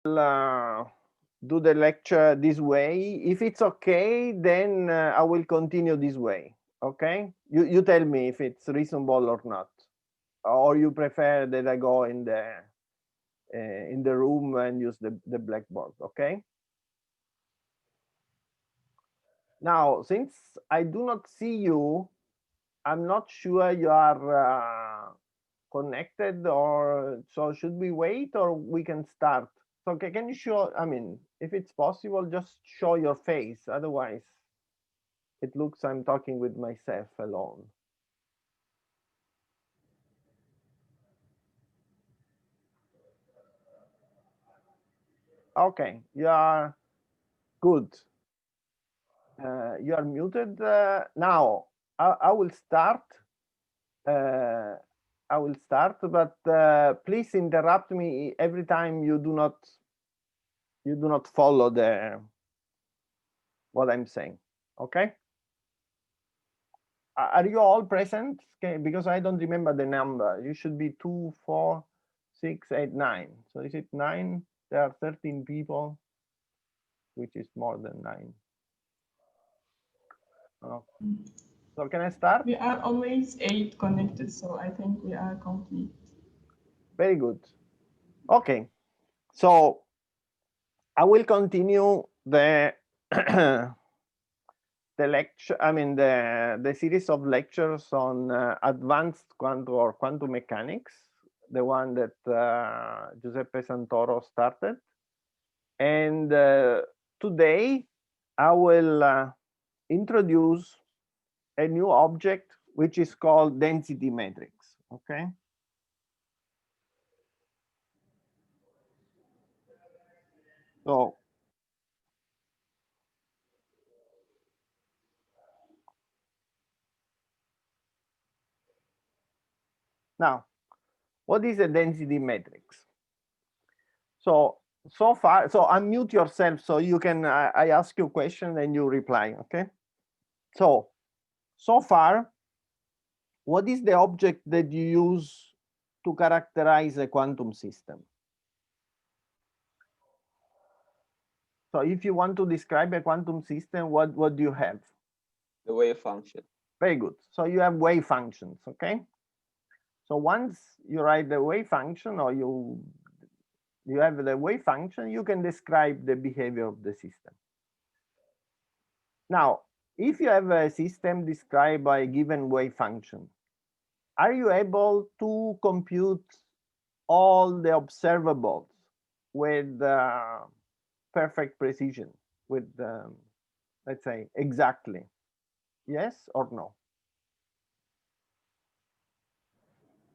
do the lecture this way. If it's okay, then I will continue this way. Okay, you tell me if it's reasonable or not, or you prefer that I go in the room and use the blackboard. Okay. Now, since I do not see you, I'm not sure you are connected, or so should we wait or we can start? So can you show, I mean, if it's possible, just show your face. Otherwise, it looks I'm talking with myself alone. Okay, you are good. You are muted. Now, I will start. Uh, I will start, but please interrupt me every time you do not follow what I'm saying. Okay. Are you all present? Okay, because I don't remember the number. You should be 2, 4, 6, 8, 9. So is it 9? There are 13 people, which is more than 9. Oh. So can I start? We are always 8 connected, so I think we are complete. Very good. Okay. So I will continue the the lecture, I mean the series of lectures on advanced quantum mechanics, the one that Giuseppe Santoro started. And today I will introduce a new object which is called density matrix. Okay. So now, what is a density matrix? So far, so unmute yourself so you can, I ask you a question and you reply, okay? So far, what is the object that you use to characterize a quantum system? So if you want to describe a quantum system, what do you have? The wave function. Very good. So you have wave functions, okay? So once you write the wave function, or you have the wave function, you can describe the behavior of the system. Now, if you have a system described by a given wave function, are you able to compute all the observables with perfect precision, with, let's say, exactly? Yes or no?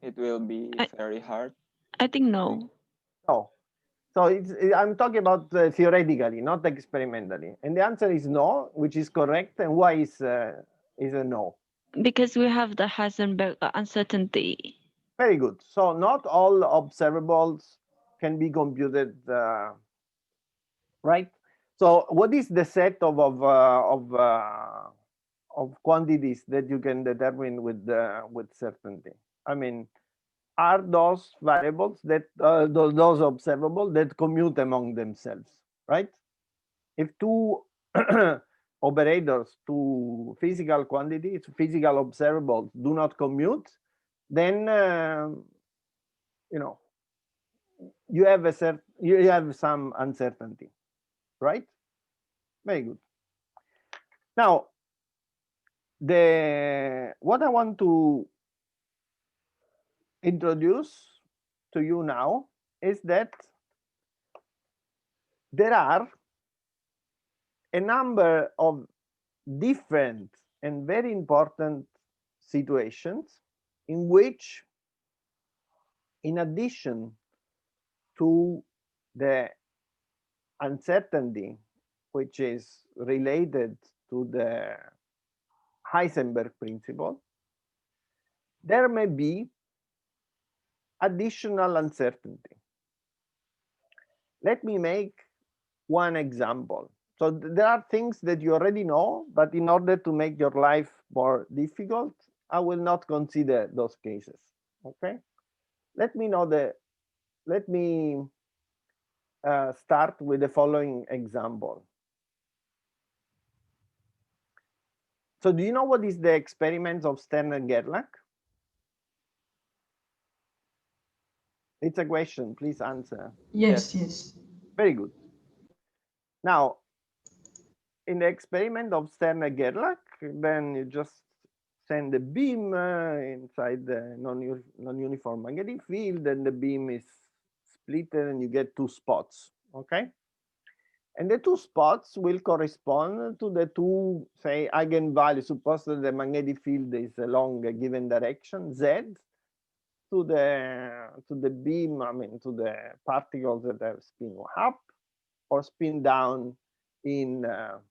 It will be very hard. I think no. No. So I'm talking about theoretically, not experimentally. And the answer is no, which is correct. And why is a no? Because we have the Heisenberg uncertainty. Very good. So not all observables can be computed, right? So what is the set of quantities that you can determine with certainty? I mean, are those variables that those observables that commute among themselves, right? If two operators, two physical quantities, physical observables do not commute, then you know, you have some uncertainty, right? Very good. Now, what I want to introduce to you now is that there are a number of different and very important situations in which, in addition to the uncertainty which is related to the Heisenberg principle, there may be additional uncertainty. Let me make one example. So there are things that you already know, but in order to make your life more difficult, I will not consider those cases. Okay. Let me start with the following example. So do you know what is the experiment of Gerlach? It's a question, please answer. Yes. Very good. Now, in the experiment of Gerlach, then you just send the beam inside the non-uniform magnetic field, and the beam is split and you get two spots, okay? And the two spots will correspond to the two, say, eigenvalues. Suppose that the magnetic field is along a given direction, Z, to the beam, I mean, to the particles that have spin up or spin down in the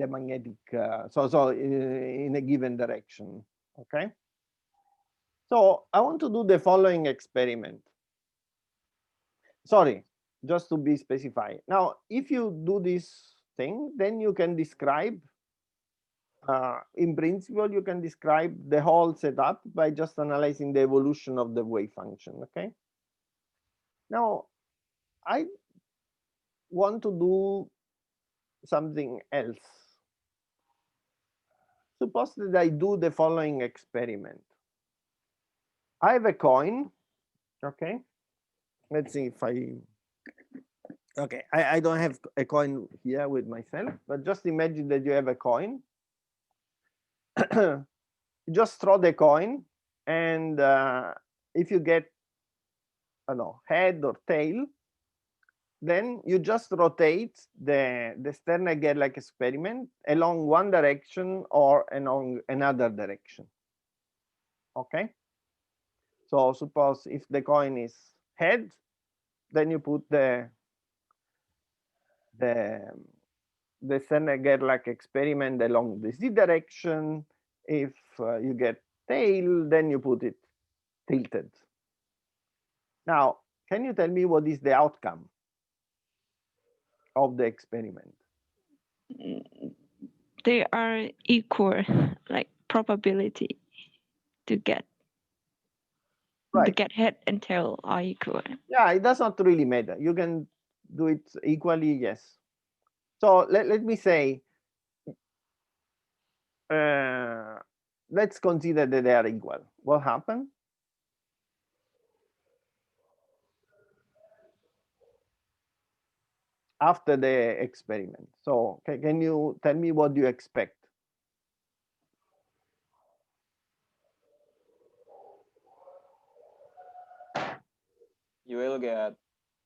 magnetic, in a given direction, okay? So I want to do the following experiment. Sorry, just to be specified. Now, if you do this thing, then you can describe, in principle, you can describe the whole setup by just analyzing the evolution of the wave function, okay? Now, I want to do something else. Suppose that I do the following experiment. I have a coin, okay? Let's see if okay, I don't have a coin here with myself, but just imagine that you have a coin. You just throw the coin, and if you get, I don't know, head or tail, then you just rotate the Gerlach experiment along one direction or along another direction. Okay. So suppose if the coin is head, then you put the Gerlach experiment along the z direction. If you get tail, then you put it tilted. Now, can you tell me what is the outcome of the experiment? They are equal, like probability to get. Right. To get head and tail are equal. Yeah, it does not really matter. You can do it equally, yes. So let me say, let's consider that they are equal. What happened? After the experiment. So can you tell me what you expect? You will get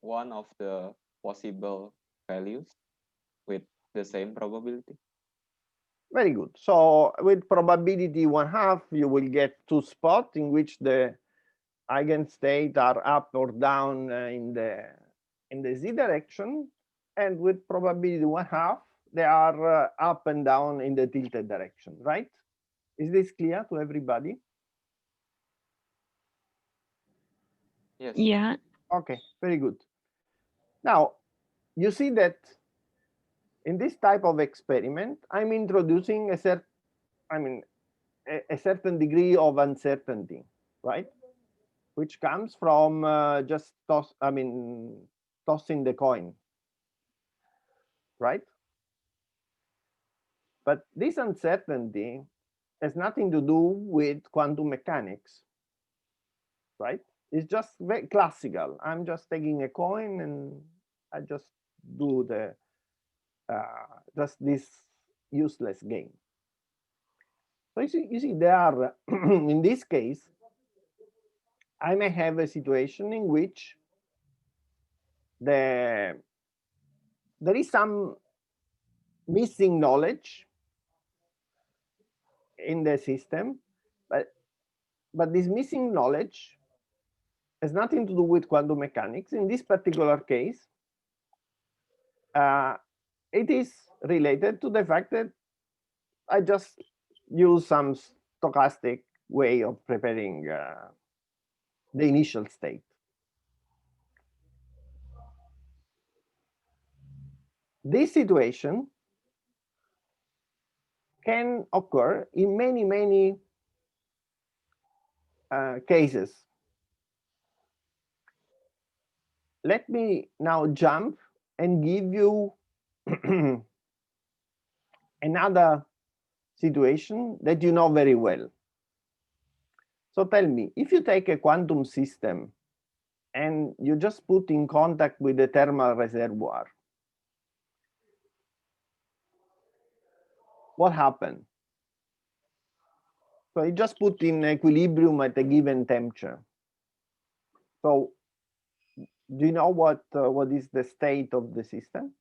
one of the possible values with the same probability. Very good. So with probability 1/2, you will get two spots in which the eigenstate are up or down in the z direction, and with probability 1/2, they are up and down in the tilted direction, right? Is this clear to everybody? Yes. Yeah. Okay, very good. Now, you see that in this type of experiment, I'm introducing a certain degree of uncertainty, right? Which comes from just tossing the coin, right? But this uncertainty has nothing to do with quantum mechanics, right? It's just very classical. I'm just taking a coin and I just do the just this useless game. So you see there are in this case, I may have a situation in which there is some missing knowledge in the system, but this missing knowledge has nothing to do with quantum mechanics. In this particular case, it is related to the fact that I just use some stochastic way of preparing the initial state. This situation can occur in many cases. let me now jump and give you another situation that you know very well. So tell me, if you take a quantum system and you just put in contact with the thermal reservoir, what happened? So you just put in equilibrium at a given temperature. So do you know what is the state of the system?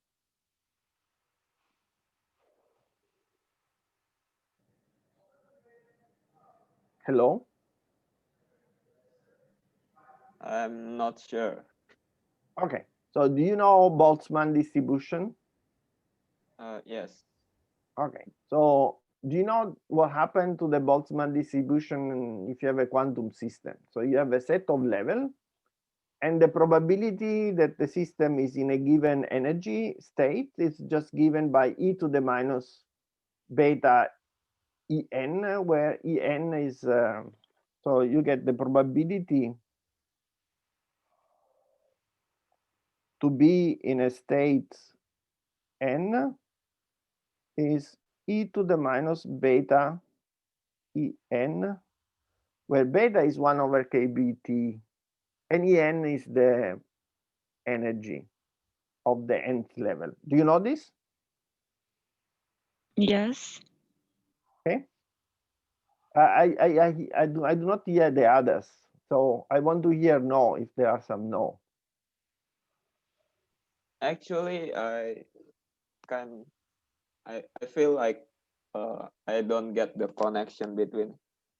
Hello? I'm not sure. Okay, so do you know Boltzmann distribution? Yes. Okay, so do you know what happened to the Boltzmann distribution if you have a quantum system? So you have a set of levels, and the probability that the system is in a given energy state is just given by e to the minus beta En, where En is, so you get the probability to be in a state N is e to the minus beta En, where beta is 1 over kBT, and En is the energy of the nth level. Do you know this? Yes. Okay. I do not hear the others, so I want to hear no if there are some no. Actually, I feel like I don't get the connection between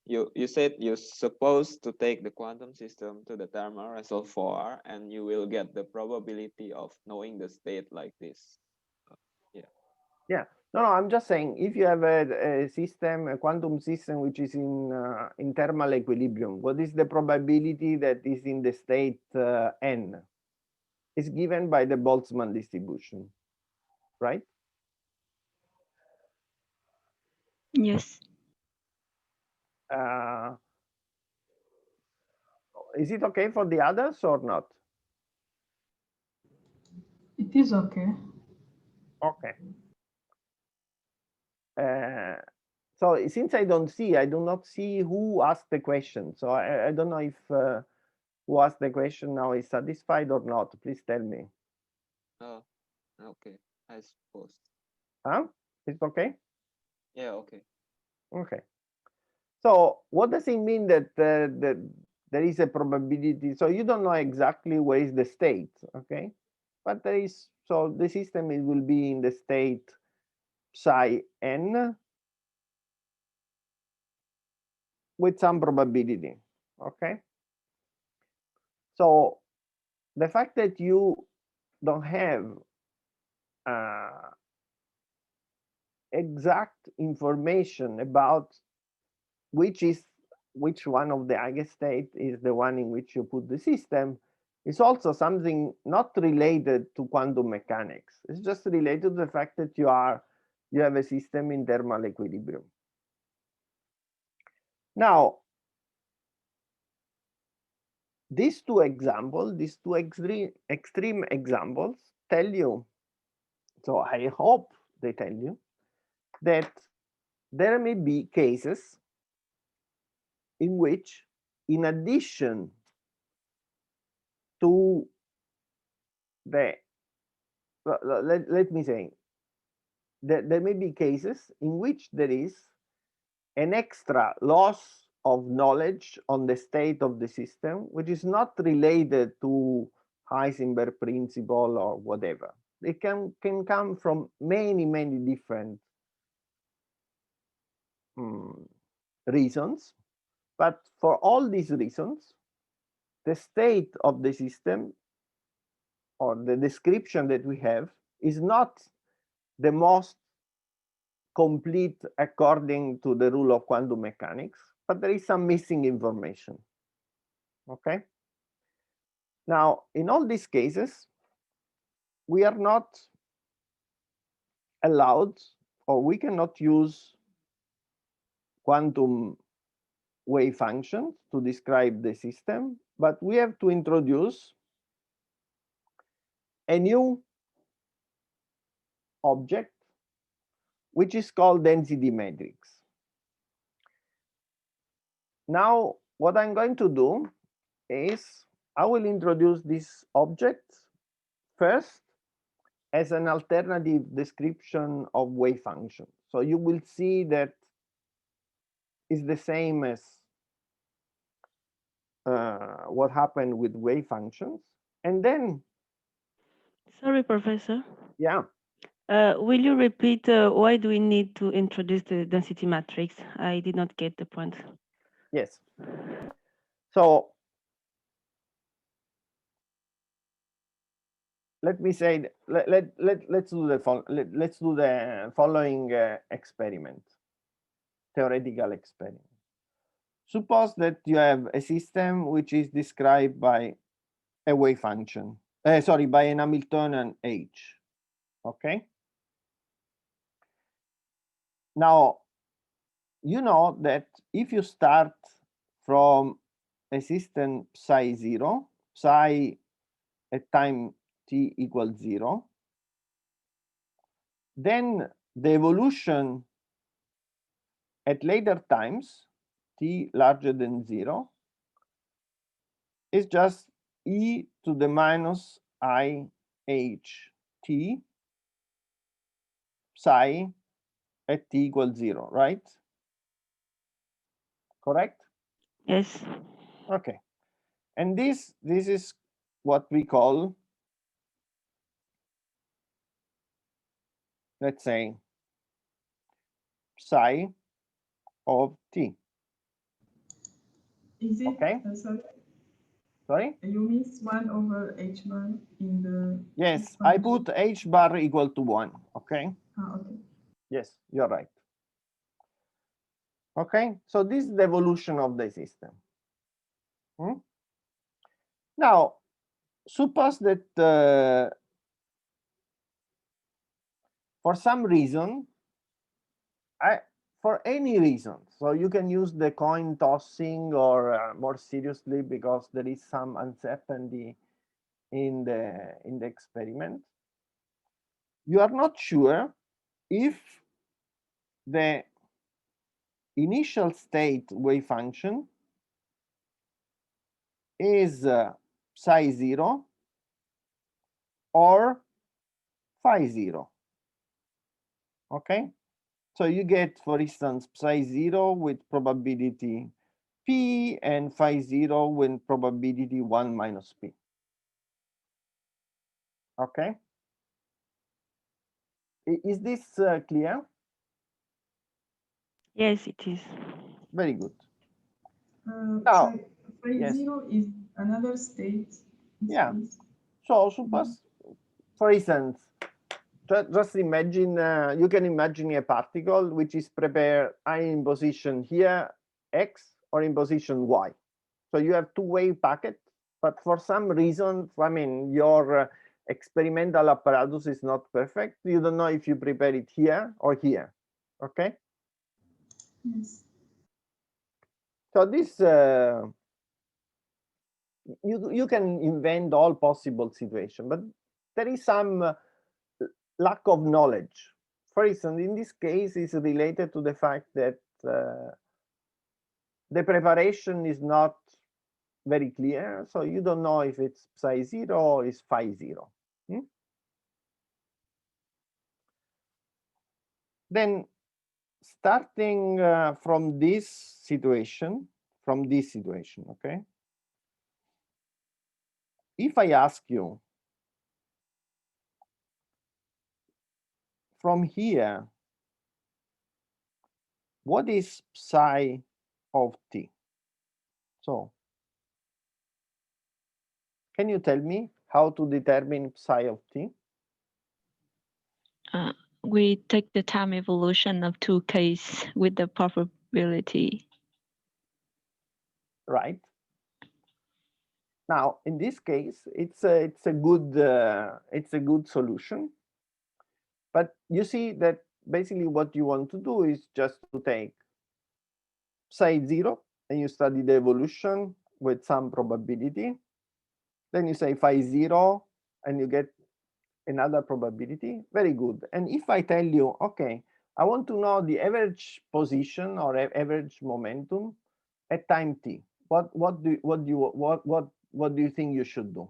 you said you're supposed to take the quantum system to the thermal reservoir and you will get the probability of knowing the state like this. Yeah, no, I'm just saying if you have a system, a quantum system which is in thermal equilibrium, what is the probability that is in the state n? Is given by the Boltzmann distribution, right? Yes. Is it okay for the others or not? It is okay. Okay. So since I do not see who asked the question. So I don't know if who asked the question now is satisfied or not. Please tell me. Oh, okay. I suppose. Huh? It's okay? Yeah, okay. Okay. So what does it mean that there is a probability? So you don't know exactly where is the state, okay? But there is, so the system will be in the state psi n with some probability, okay? So the fact that you don't have exact information about which one of the eigenstate is the one in which you put the system is also something not related to quantum mechanics. It's just related to the fact that you have a system in thermal equilibrium. Now, these two examples, these two extreme examples tell you, so I hope they tell you that there may be cases in which, in addition to the, let me say, there may be cases in which there is an extra loss of knowledge on the state of the system, which is not related to Heisenberg principle or whatever. It can come from many different reasons. But for all these reasons, the state of the system or the description that we have is not the most complete according to the rule of quantum mechanics, but there is some missing information. Okay. Now, in all these cases, we are not allowed, or we cannot use quantum wave functions to describe the system, but we have to introduce a new object which is called density matrix. Now, what I'm going to do is I will introduce this object first as an alternative description of wave function. So you will see that it's the same as what happened with wave functions. And then, Sorry, Professor. yeah, Will you repeat why do we need to introduce the density matrix? I did not get the point. yes. So let me say, let's do the following experiment, theoretical experiment. Suppose that you have a system which is described by a wave function, sorry, by an Hamiltonian H, okay? Now, you know that if you start from a system psi 0, psi at time t equals 0, then the evolution at later times, t larger than 0, is just e to the minus I h t psi at t equals 0, right? Correct? Yes. Okay. And this is what we call, let's say, psi of t. Is it, Okay. Sorry? You miss 1 over h bar in the... Yes, I put h bar equal to 1, okay? Okay. Yes, you're right. Okay, so this is the evolution of the system. Now, suppose that for some reason, for any reason, so you can use the coin tossing or more seriously because there is some uncertainty in the experiment. You are not sure if the initial state wave function is psi 0 or phi 0. Okay, so you get, for instance, psi 0 with probability p and phi 0 with probability 1 minus p. Okay, is this clear? Yes, it is. Very good. Now, phi yes. 0 is another state. Yeah. So suppose, for instance, just imagine, you can imagine a particle which is prepared in position here, x, or in position y. So you have two-wave packet, but for some reason, I mean, your experimental apparatus is not perfect. You don't know if you prepare it here or here, okay? Yes. So this, you can invent all possible situations, but there is some lack of knowledge. For instance, in this case, is related to the fact that the preparation is not very clear, so you don't know if it's psi 0 or is phi 0. Then, starting from this situation, okay? If I ask you from here, what is psi of t? So, can you tell me how to determine psi of t? We take the time evolution of two cases with the probability. Right. Now, in this case, it's a good solution. But you see that basically what you want to do is just to take psi 0 and you study the evolution with some probability. Then you say phi 0 and you get another probability. Very good. And if I tell you, okay, I want to know the average position or average momentum at time t, what do you think you should do?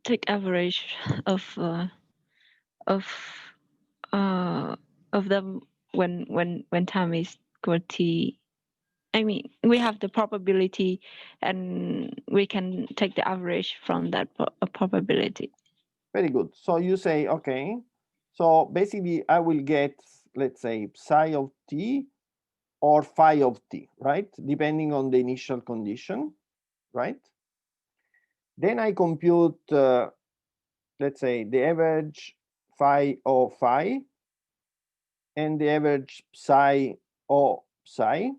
Take average of them when time is equal t. I mean, we have the probability, and we can take the average from that probability. Very good. So you say, okay, so basically I will get, let's say, psi of t or phi of t, right? Depending on the initial condition, right? Then I compute, let's say, the average phi o phi and the average psi o psi,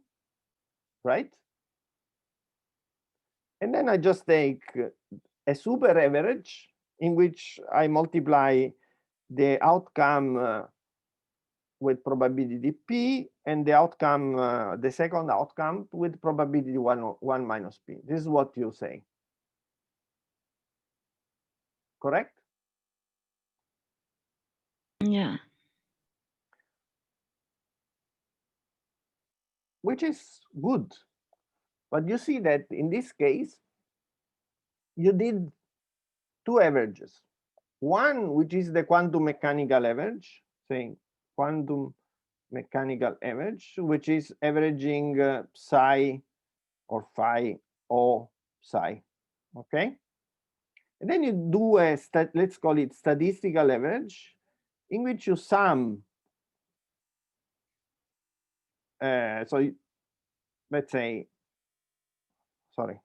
right? And then I just take a super average in which I multiply the outcome with probability p and the outcome, the second outcome with probability 1 minus p. This is what you say. Correct? Yeah. Which is good. But you see that in this case, you did two averages. One, which is the quantum mechanical average, saying quantum mechanical average, which is averaging psi or phi o psi, okay? And then you do a, let's call it statistical average, in which you sum, so let's say, sorry,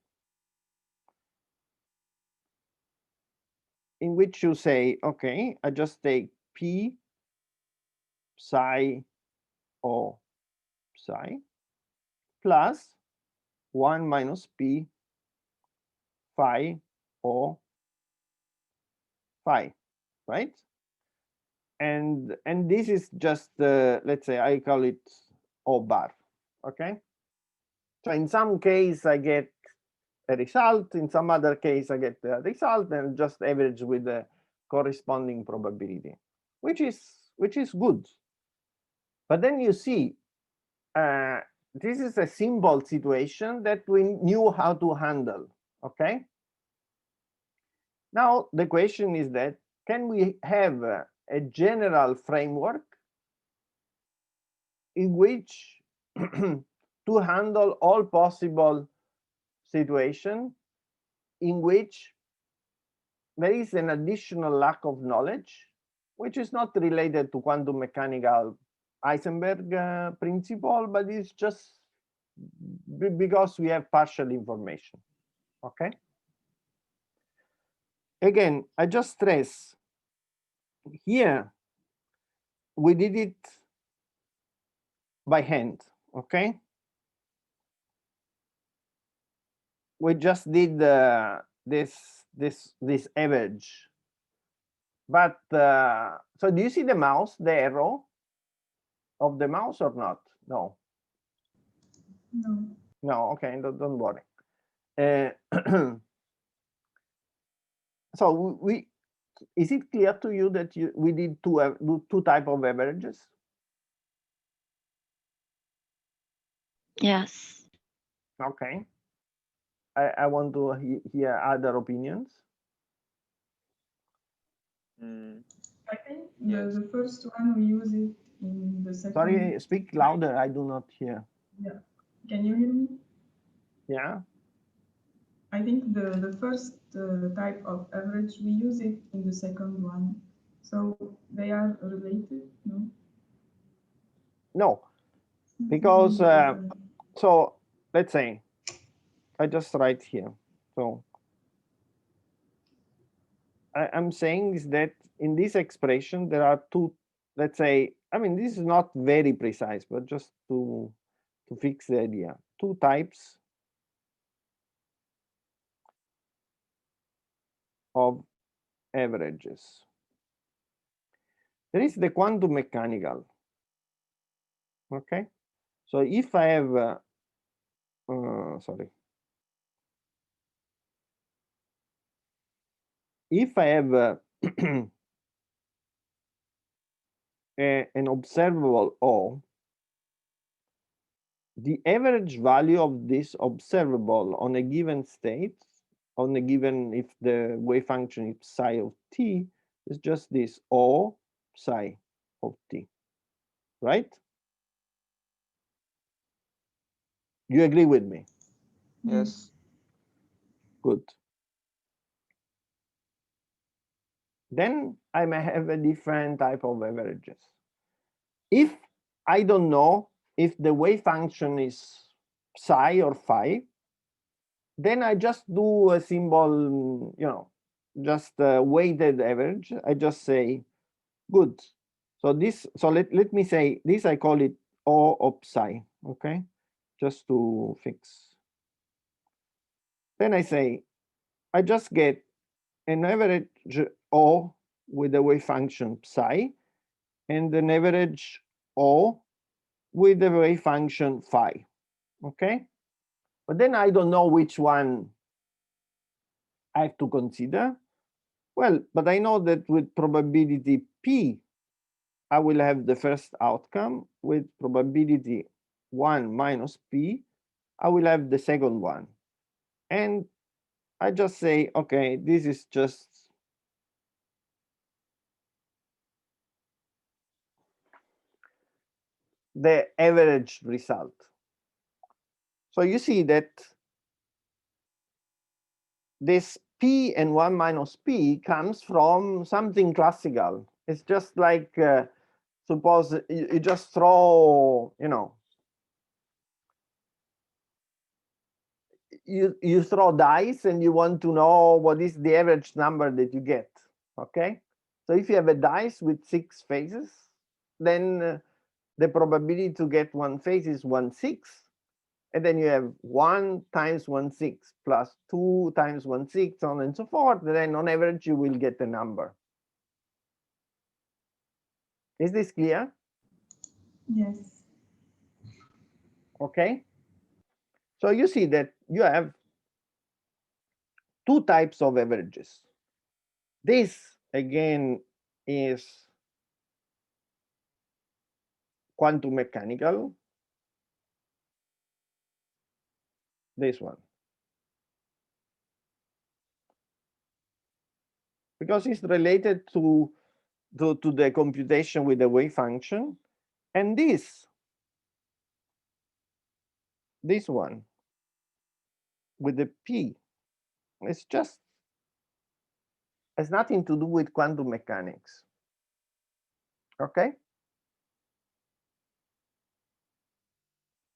in which you say, okay, I just take p psi o psi plus 1 minus p phi o phi, right? And this is just, let's say, I call it O bar, okay? So in some case, I get a result. In some other case, I get a result and just average with the corresponding probability, which is good. But then you see, this is a simple situation that we knew how to handle, okay? Now, the question is that, can we have a general framework in which to handle all possible situations in which there is an additional lack of knowledge, which is not related to quantum mechanical Heisenberg principle, but it's just because we have partial information, okay? Again, I just stress, here, we did it by hand, okay? We just did this average. But so do you see the mouse, the arrow of the mouse or not? No. No. No, okay, don't worry. So is it clear to you that we did two type of averages? Yes. Okay. I want to hear other opinions. I think Yes. the first one we use it in the second. Sorry, speak louder. I do not hear. Yeah. Can you hear me? Yeah. I think the first type of average, we use it in the second one. So they are related, no? No, because so let's say I just write here. So I'm saying is that in this expression there are two, let's say, I mean, this is not very precise, but just to fix the idea, two types of averages. There is the quantum mechanical. Okay, so if I have sorry, if I have an observable O, the average value of this observable on a given state, on a given, if the wave function is psi of t, is just this O psi of t, right? You agree with me? Yes. Good. Then I may have a different type of averages. If I don't know if the wave function is psi or phi, then I just do a symbol, you know, just a weighted average. I just say, good. So this, so let me say this, I call it O of psi, okay? Just to fix. Then I say, I just get an average O with the wave function psi and an average O with the wave function phi, okay? But then I don't know which one I have to consider. Well, but I know that with probability P, I will have the first outcome. With probability 1 minus P, I will have the second one. And I just say, okay, this is just the average result. So you see that this P and 1 minus P comes from something classical. It's just like, suppose you just throw, you know, you throw dice and you want to know what is the average number that you get, okay? So if you have a dice with 6 faces, then the probability to get one face is 1/6. And then you have 1 times 1/6 plus 2 times 1/6, on and so forth. And then on average, you will get a number. Is this clear? Yes. Okay. So you see that you have 2 types of averages. This, again, is quantum mechanical. This one. Because it's related to the computation with the wave function. And this one with the P, it's just, has nothing to do with quantum mechanics. Okay.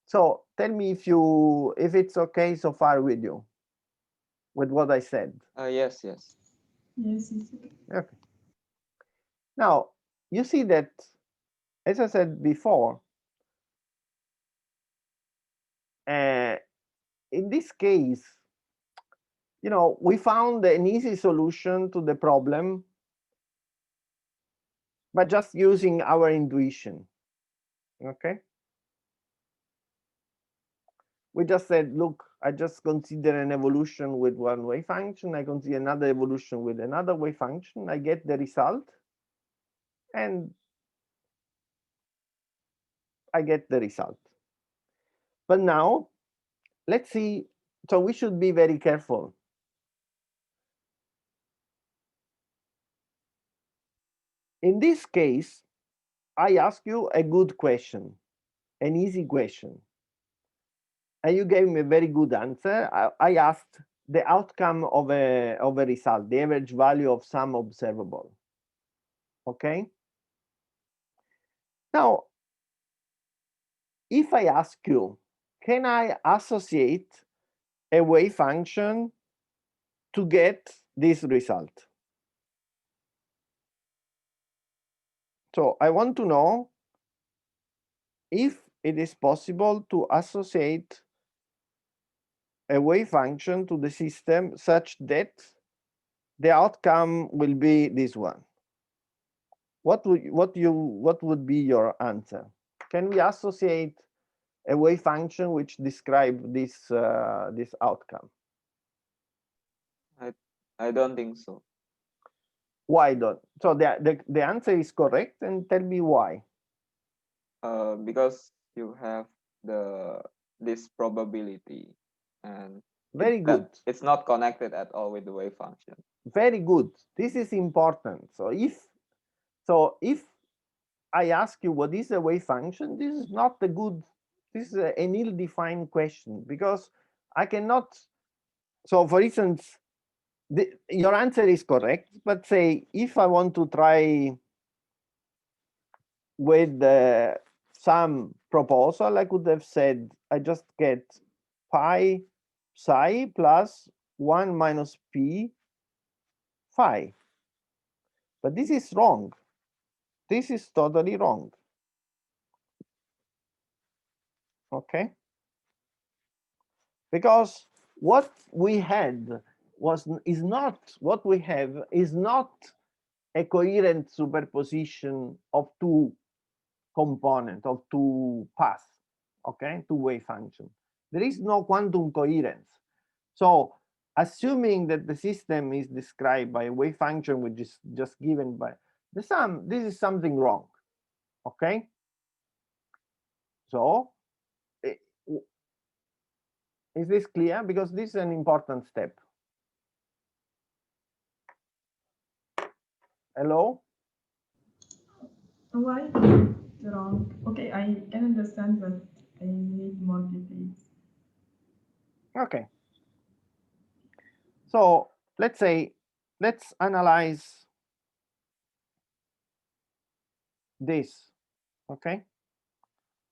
So tell me if it's okay so far with you, with what I said. Yes, yes. Yes, it's okay. Okay. Now, you see that, as I said before, in this case, you know, we found an easy solution to the problem by just using our intuition, okay? We just said, look, I just consider an evolution with one wave function. I consider another evolution with another wave function. I get the result, and I get the result. But now, let's see. So we should be very careful. In this case, I ask you a good question, an easy question. And you gave me a very good answer. I asked the outcome of a result, the average value of some observable. Okay. Now, if I ask you, can I associate a wave function to get this result? So I want to know if it is possible to associate a wave function to the system such that the outcome will be this one. What would be your answer? Can we associate a wave function which describe this outcome? I don't think so. Why don't? So the answer is correct, and tell me why. Because you have this probability, and Very good. It's not connected at all with the wave function. Very good. This is important. So if I ask you what is a wave function, this is not a good. This is an ill-defined question, because I cannot. So, for instance, your answer is correct, but say if I want to try with some proposal, I could have said I just get pi psi plus 1 minus p phi. But this is wrong. This is totally wrong. Okay? Because what we had is not what we have is not a coherent superposition of two components, of two paths, okay, two wave function. There is no quantum coherence. So assuming that the system is described by a wave function which is just given by the sum, this is something wrong, okay? So is this clear? Because this is an important step. Hello? Why is it wrong? Okay, I can understand, but I need more details. Okay. So let's analyze this, okay?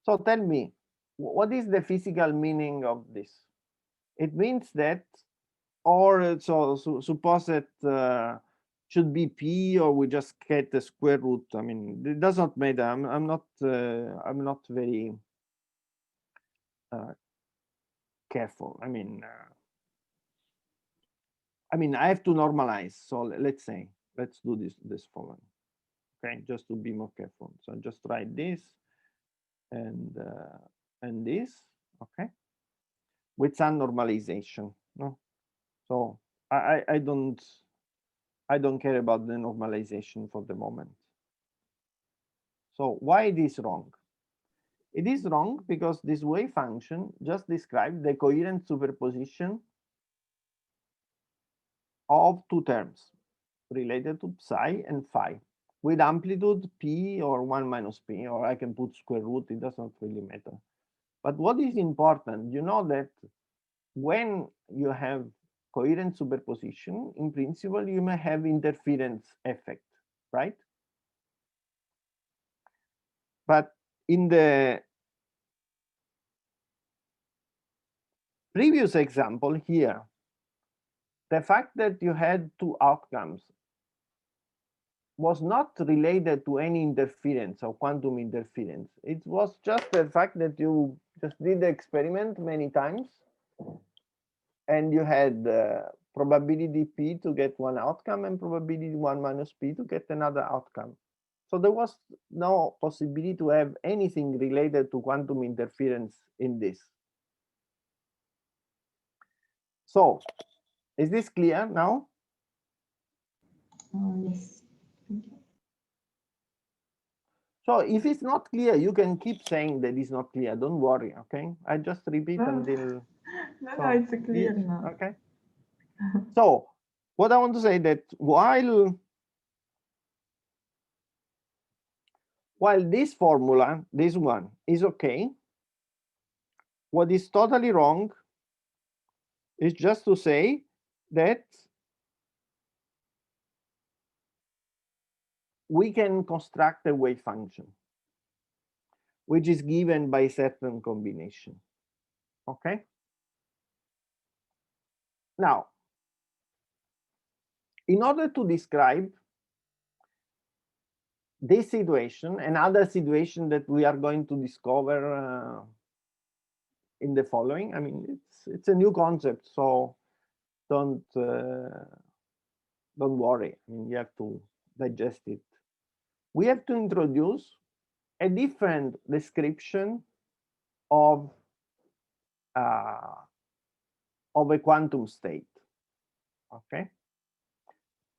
So tell me, what is the physical meaning of this? It means that, or so suppose that should be p, or we just get the square root. I mean, it does not matter. I'm not very careful. I mean, I have to normalize. So let's do this following. Okay, just to be more careful. So just write this and this. Okay, with some normalization. No, so I don't care about the normalization for the moment. So why it is wrong? It is wrong because this wave function just describes the coherent superposition of two terms related to psi and phi with amplitude p or 1 minus p, or I can put square root, it does not really matter. But what is important, you know that when you have coherent superposition, in principle, you may have interference effect, right? But in the previous example here, the fact that you had two outcomes was not related to any interference or quantum interference. It was just the fact that you just did the experiment many times and you had probability p to get one outcome and probability 1 minus p to get another outcome. So there was no possibility to have anything related to quantum interference in this. So is this clear now? Yes, thank you. So if it's not clear, you can keep saying that it's not clear. Don't worry, okay? I just repeat until... No, it's clear now. Okay. So what I want to say that while this formula, this one, is okay, what is totally wrong is just to say that we can construct a wave function which is given by a certain combination. Okay. Now, in order to describe this situation and other situation that we are going to discover in the following, I mean, it's a new concept, so don't worry. I mean, you have to digest it. We have to introduce a different description of a quantum state. Okay.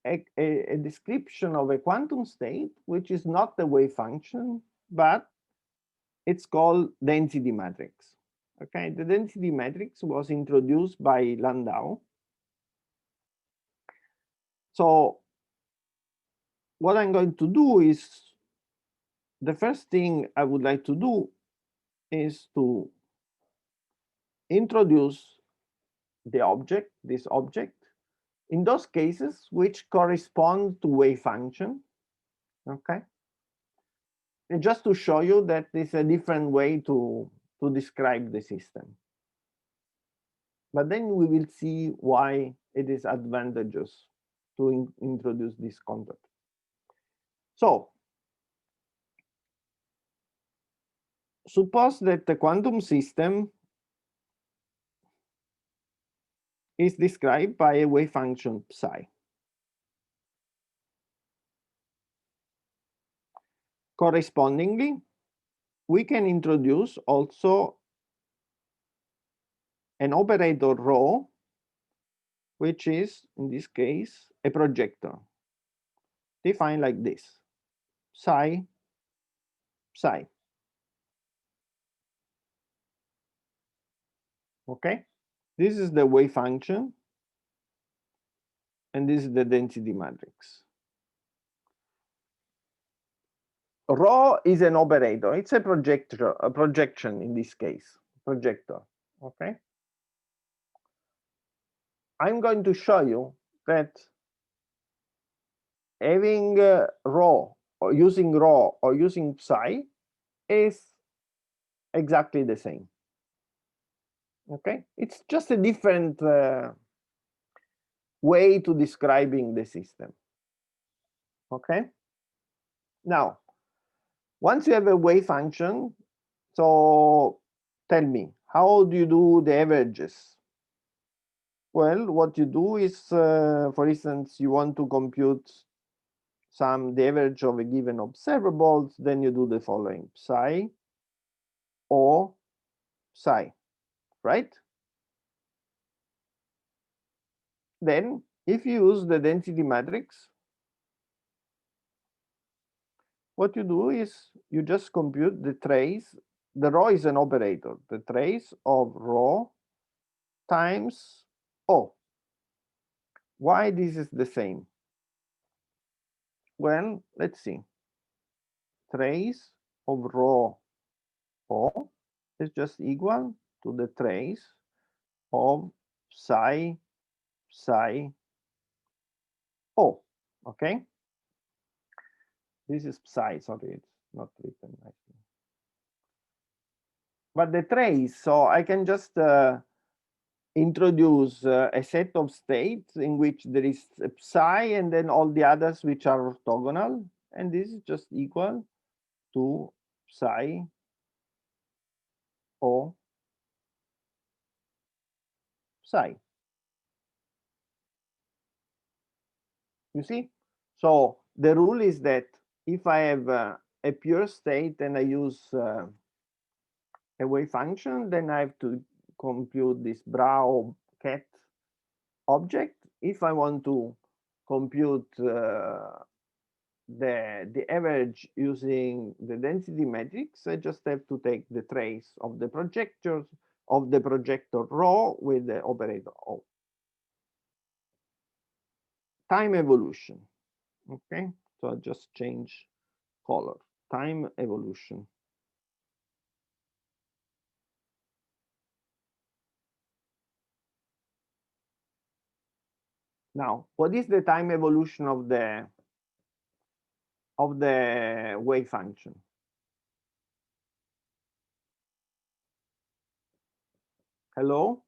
a description of a quantum state, which is not the wave function, but it's called density matrix. Okay, the density matrix was introduced by Landau. So what I'm going to do is, the first thing I would like to do is to introduce the object, this object, in those cases which correspond to wave function. Okay, and just to show you that there's a different way to describe the system. But then we will see why it is advantageous to introduce this concept. So suppose that the quantum system is described by a wave function psi. Correspondingly, we can introduce also an operator rho, which is, in this case, a projector, defined like this: psi, psi. Okay, this is the wave function, and this is the density matrix. Rho is an operator. It's a projector, a projection in this case, projector. Okay. I'm going to show you that having rho or using psi is exactly the same. Okay, it's just a different way to describing the system. Okay. Now, once you have a wave function, so tell me, how do you do the averages? Well, what you do is, for instance, you want to compute the average of a given observables, then you do the following: psi or psi, right? Then, if you use the density matrix, what you do is you just compute the trace. The rho is an operator, the trace of rho times O. Why this is the same? Well, let's see. Trace of rho O is just equal to the trace of psi O. Okay. This is psi, sorry, it's not written nicely. But the trace, so I can just introduce a set of states in which there is a psi and then all the others which are orthogonal, and this is just equal to psi O psi. You see? So the rule is that if I have a pure state and I use a wave function, then I have to compute this brow cat object. If I want to compute the average using the density matrix, I just have to take the trace of the projector rho with the operator O. Time evolution. Okay, so I'll just change color. Time evolution. Now, what is the time evolution of the wave function? Hello?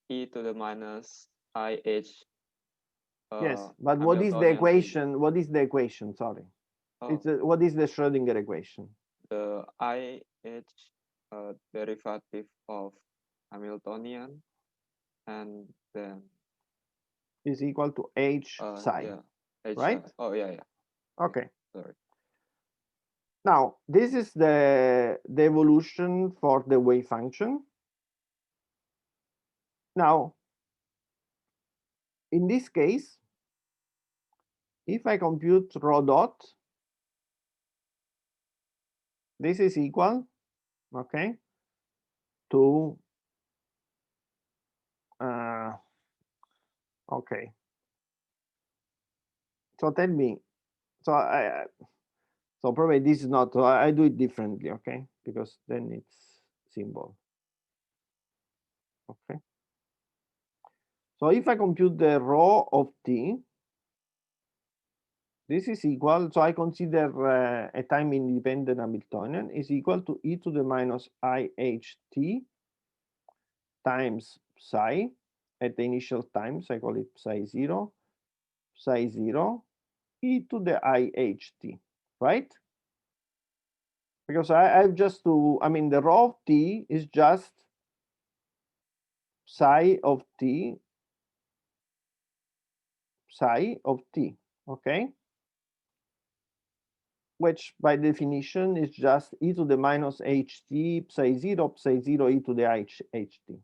E to the minus IH. Yes, but what is the equation? What is the equation? Sorry. Oh, What is the Schrödinger equation? the IH derivative of Hamiltonian, and then is equal to H psi, yeah, H right? psi. Oh, yeah. Okay. Sorry. Now, this is the evolution for the wave function. Now, in this case, if I compute rho dot, this is equal, okay, to okay. So tell me, so probably this is not. So I do it differently, okay, because then it's symbol. Okay. So if I compute the rho of t, this is equal, so I consider a time independent Hamiltonian is equal to e to the minus IHT times psi at the initial times, I call it psi 0, e to the IHT, right? Because I've just to, I mean, the rho of t is just psi of t, okay? Which by definition is just e to the minus ht psi 0 e to the ht.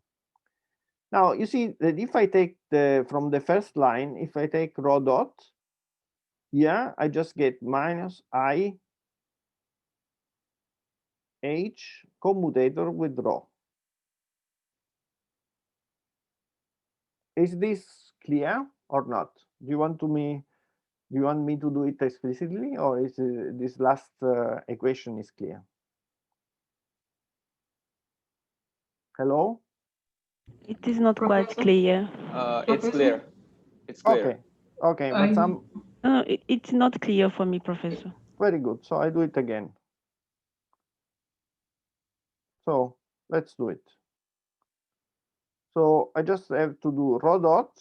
Now you see that if I take from the first line, if I take rho dot, yeah, I just get minus I h commutator with rho. Is this clear or not? Do you want me to do it explicitly, or is this last equation is clear? Hello? It is not quite clear. It's clear. It's clear. Okay. Okay, but some. It's not clear for me, Professor. Very good. So I do it again. So let's do it. So I just have to do rho dot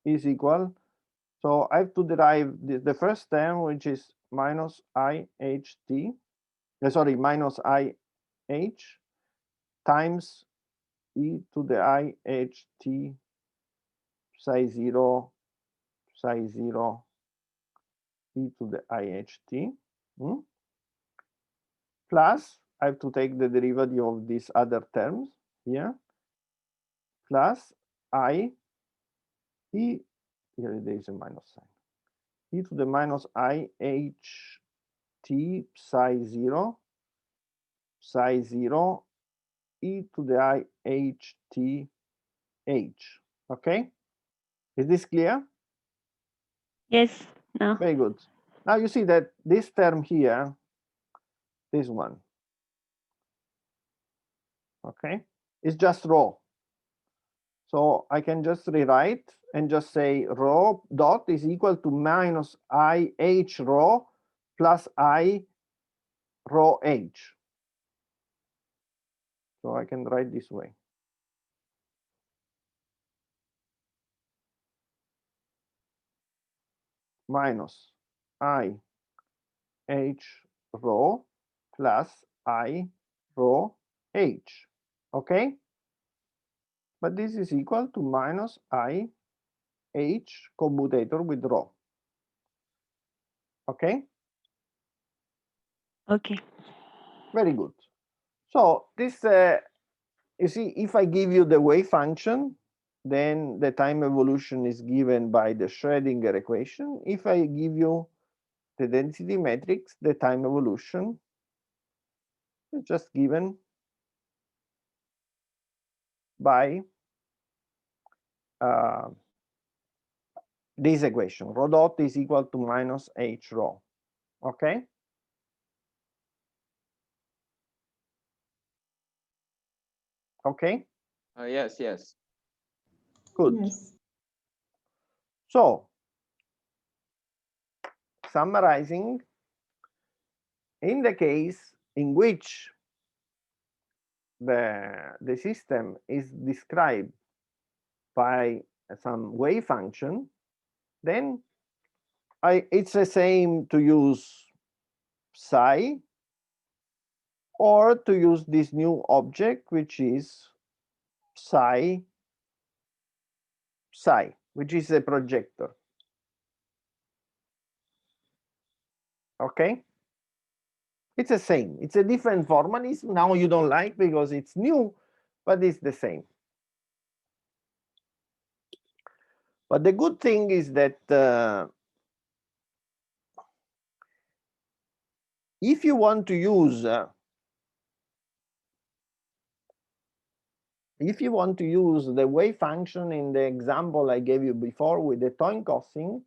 is equal. So I have to derive the first term, which is minus IHT, sorry, minus IH times e to the IHT psi 0 e to the IHT, plus I have to take the derivative of these other terms here, plus I e, here there is a minus sign, e to the minus IHT psi 0 e to the IHT h. Okay, is this clear? Yes, no. Very good. Now you see that this term here, this one, okay, is just rho. So I can just rewrite and just say rho dot is equal to minus IH rho plus I rho h. So I can write this way. Minus I h rho plus I rho h. Okay? But this is equal to minus I h commutator with rho. Okay? Okay. Very good. So this, you see, if I give you the wave function, then the time evolution is given by the Schrödinger equation. If I give you the density matrix, the time evolution is just given by this equation. Rho dot is equal to minus h rho. Okay? Okay? Yes, yes. Good. Yes. So, summarizing, in the case in which the system is described by some wave function, then it's the same to use psi or to use this new object, which is psi, which is a projector. Okay? It's the same. It's a different formalism. Now you don't like because it's new, but it's the same. But the good thing is that if you want to use the wave function in the example I gave you before with the Toyn-Cossing,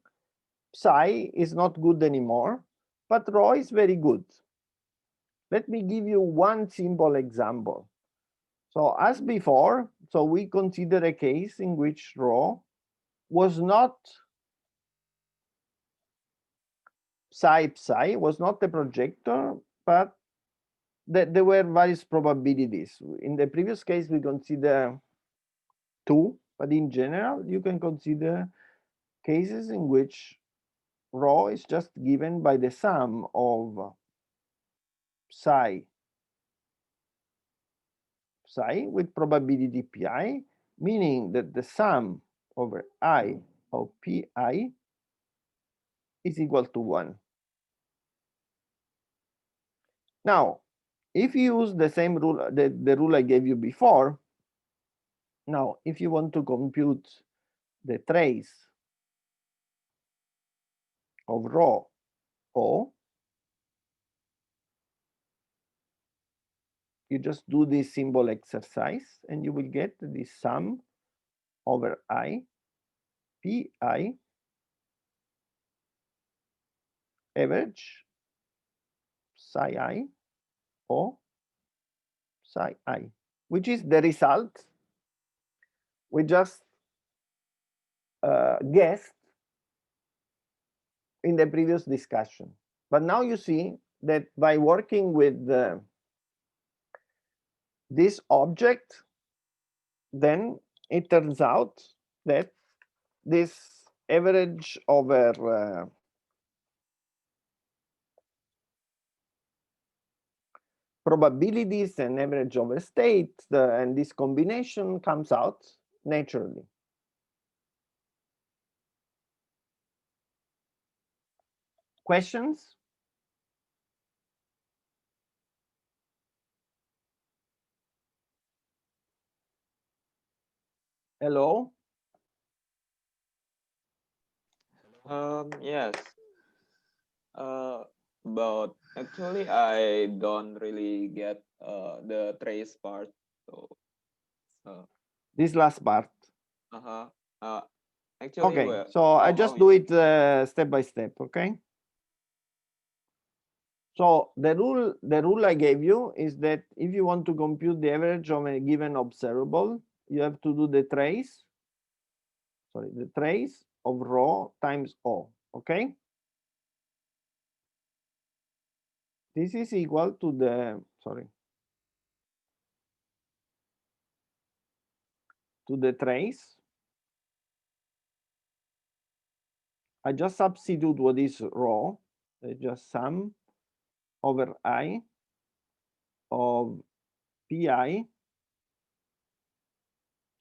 psi is not good anymore, but rho is very good. Let me give you one simple example. So as before, so we consider a case in which rho was not psi, was not the projector, but there were various probabilities. In the previous case, we consider 2, but in general, you can consider cases in which rho is just given by the sum of psi with probability pi, meaning that the sum over I of pi is equal to 1. Now, if you use the same rule, the rule I gave you before, now if you want to compute the trace of rho O, you just do this symbol exercise and you will get the sum over I pi average psi I O psi I, which is the result we just guessed in the previous discussion. But now you see that by working with this object, then it turns out that this average over probabilities and average over state, and this combination comes out naturally. Questions? Hello? Yes. But actually, I don't really get the trace part. So, this last part. Actually, okay. So I just do it step by step. Okay. So the rule I gave you is that if you want to compute the average of a given observable, you have to do the trace. Sorry, the trace of rho times O. Okay. This is equal to the, sorry, to the trace. I just substitute what is rho, just sum over I of pi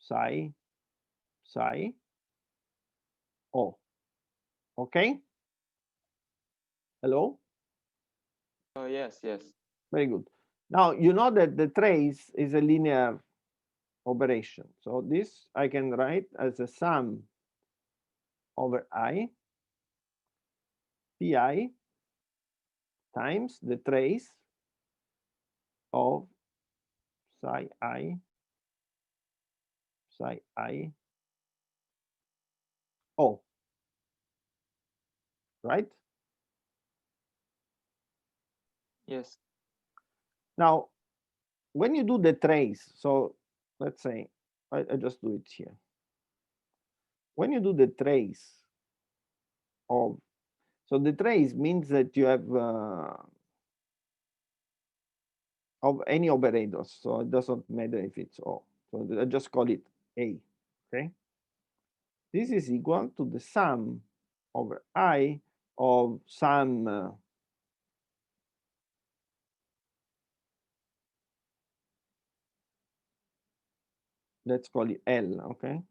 psi O. Okay. Hello? Oh, yes. Very good. Now, you know that the trace is a linear operation. So this I can write as a sum over I pi times the trace of psi I O. Right? Yes. Now, when you do the trace, so let's say, I just do it here. When you do the trace of, so the trace means that you have of any operators, so it doesn't matter if it's O. So I just call it A, okay? This is equal to the sum over I of some let's call it L, okay?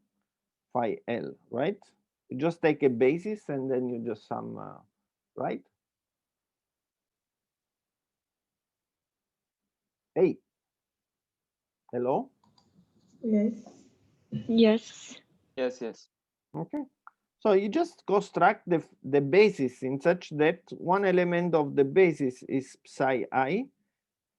Phi L, right? You just take a basis and then you just sum, right? Hey, hello? Yes. Yes. Yes. Okay, So you just construct the basis in such that one element of the basis is psi I,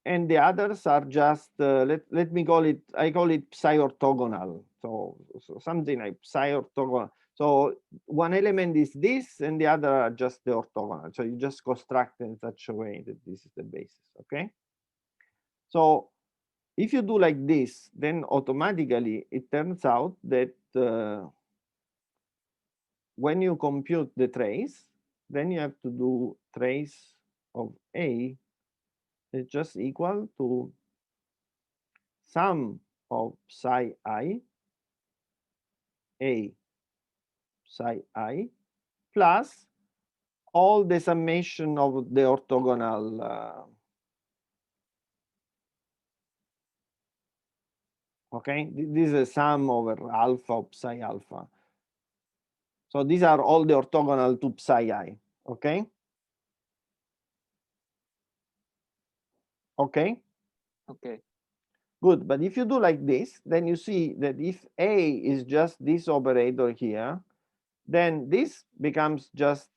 and the others are just, let me call it, I call it psi orthogonal. So something like psi orthogonal. So one element is this and the other are just the orthogonal. So you just construct in such a way that this is the basis, okay? So if you do like this, then automatically it turns out that when you compute the trace, then you have to do trace of A is just equal to sum of psi I, A psi I, plus all the summation of the orthogonal, okay? This is a sum over alpha of psi alpha. So these are all the orthogonal to psi I, okay? Okay? Okay. Good, but if you do like this, then you see that if A is just this operator here, then this becomes just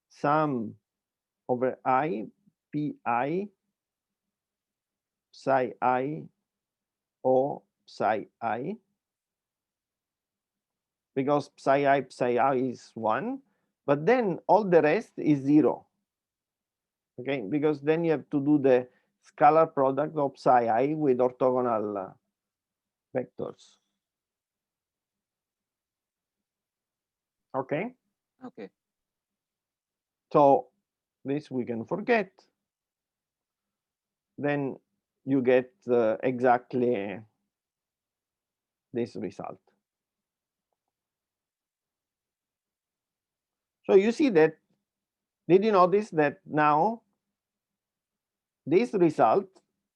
sum over I, pi, psi I, or psi I, because psi I is 1, but then all the rest is 0, okay? Because then you have to do the scalar product of psi I with orthogonal vectors. Okay? Okay. So this we can forget. Then you get exactly this result. So you see that, did you notice that now this result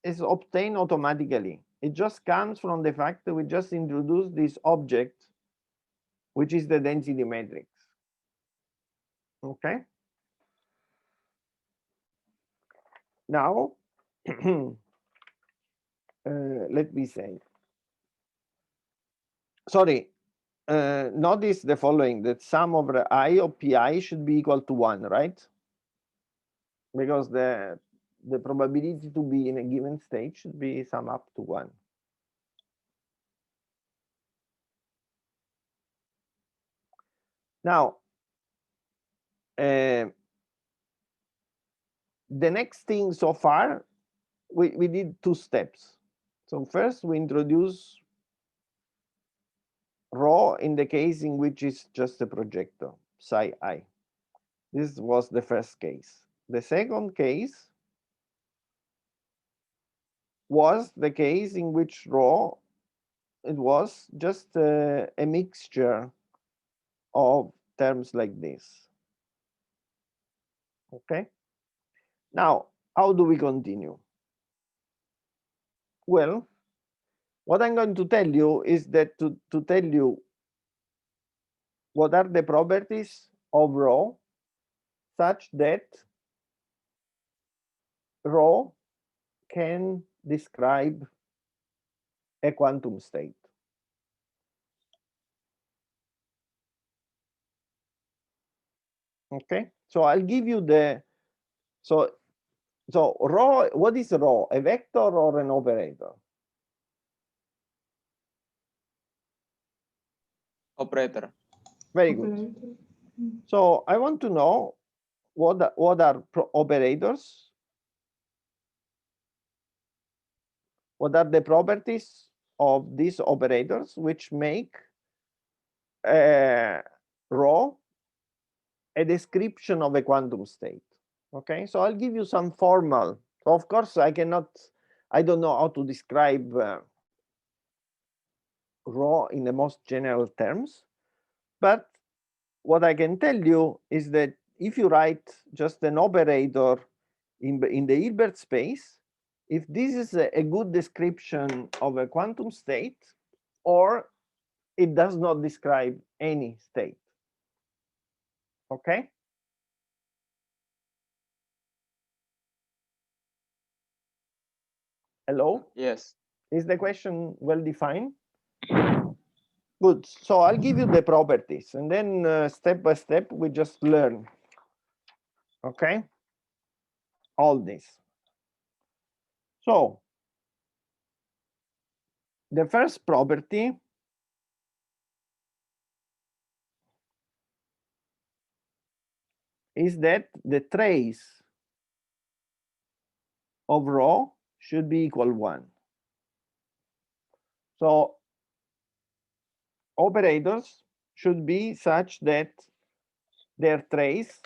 is obtained automatically? It just comes from the fact that we just introduced this object, which is the density matrix. Okay? Now, let me say, sorry, notice the following, that sum over I of pi should be equal to 1, right? Because the probability to be in a given state should be sum up to 1. Now, the next thing so far, we did 2 steps. So first we introduce rho in the case in which it's just a projector, psi I. This was the first case. The second case was the case in which rho, it was just a mixture of terms like this. Okay? Now, how do we continue? Well, what I'm going to tell you is that to tell you what are the properties of rho such that rho can describe a quantum state. Okay, so I'll give you the, so rho, what is rho? A vector or an operator? Operator. Very good. So I want to know what are operators? What are the properties of these operators which make rho a description of a quantum state? Okay, so I'll give you some formal. So of course, I don't know how to describe rho in the most general terms, but what I can tell you is that if you write just an operator in the Hilbert space, if this is a good description of a quantum state, or it does not describe any state. Okay? Hello? Yes. Is the question well defined? Good. So I'll give you the properties, and then step by step we just learn. Okay. All this. So the first property is that the trace of rho should be equal 1. So operators should be such that their trace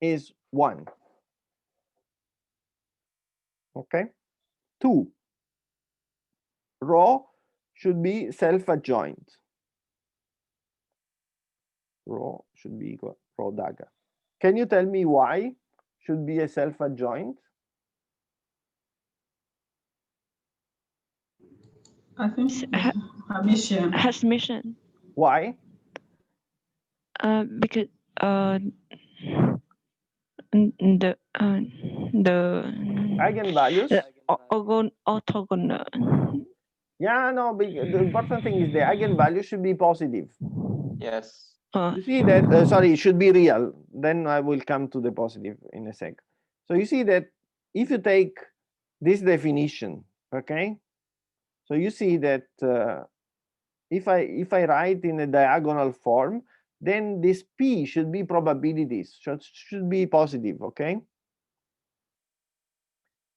is 1. Okay. 2, rho should be self-adjoint. Rho should be equal rho dagger. Can you tell me why should be a self-adjoint? I think Hermitian. Hermitian. Why? Because the Eigenvalues? orthogonal. Yeah, no, the important thing is the eigenvalue should be positive. Yes. You see that, sorry, it should be real. Then I will come to the positive in a sec. So you see that if you take this definition, okay, so you see that if I write in a diagonal form, then this P should be probabilities, should be positive, okay?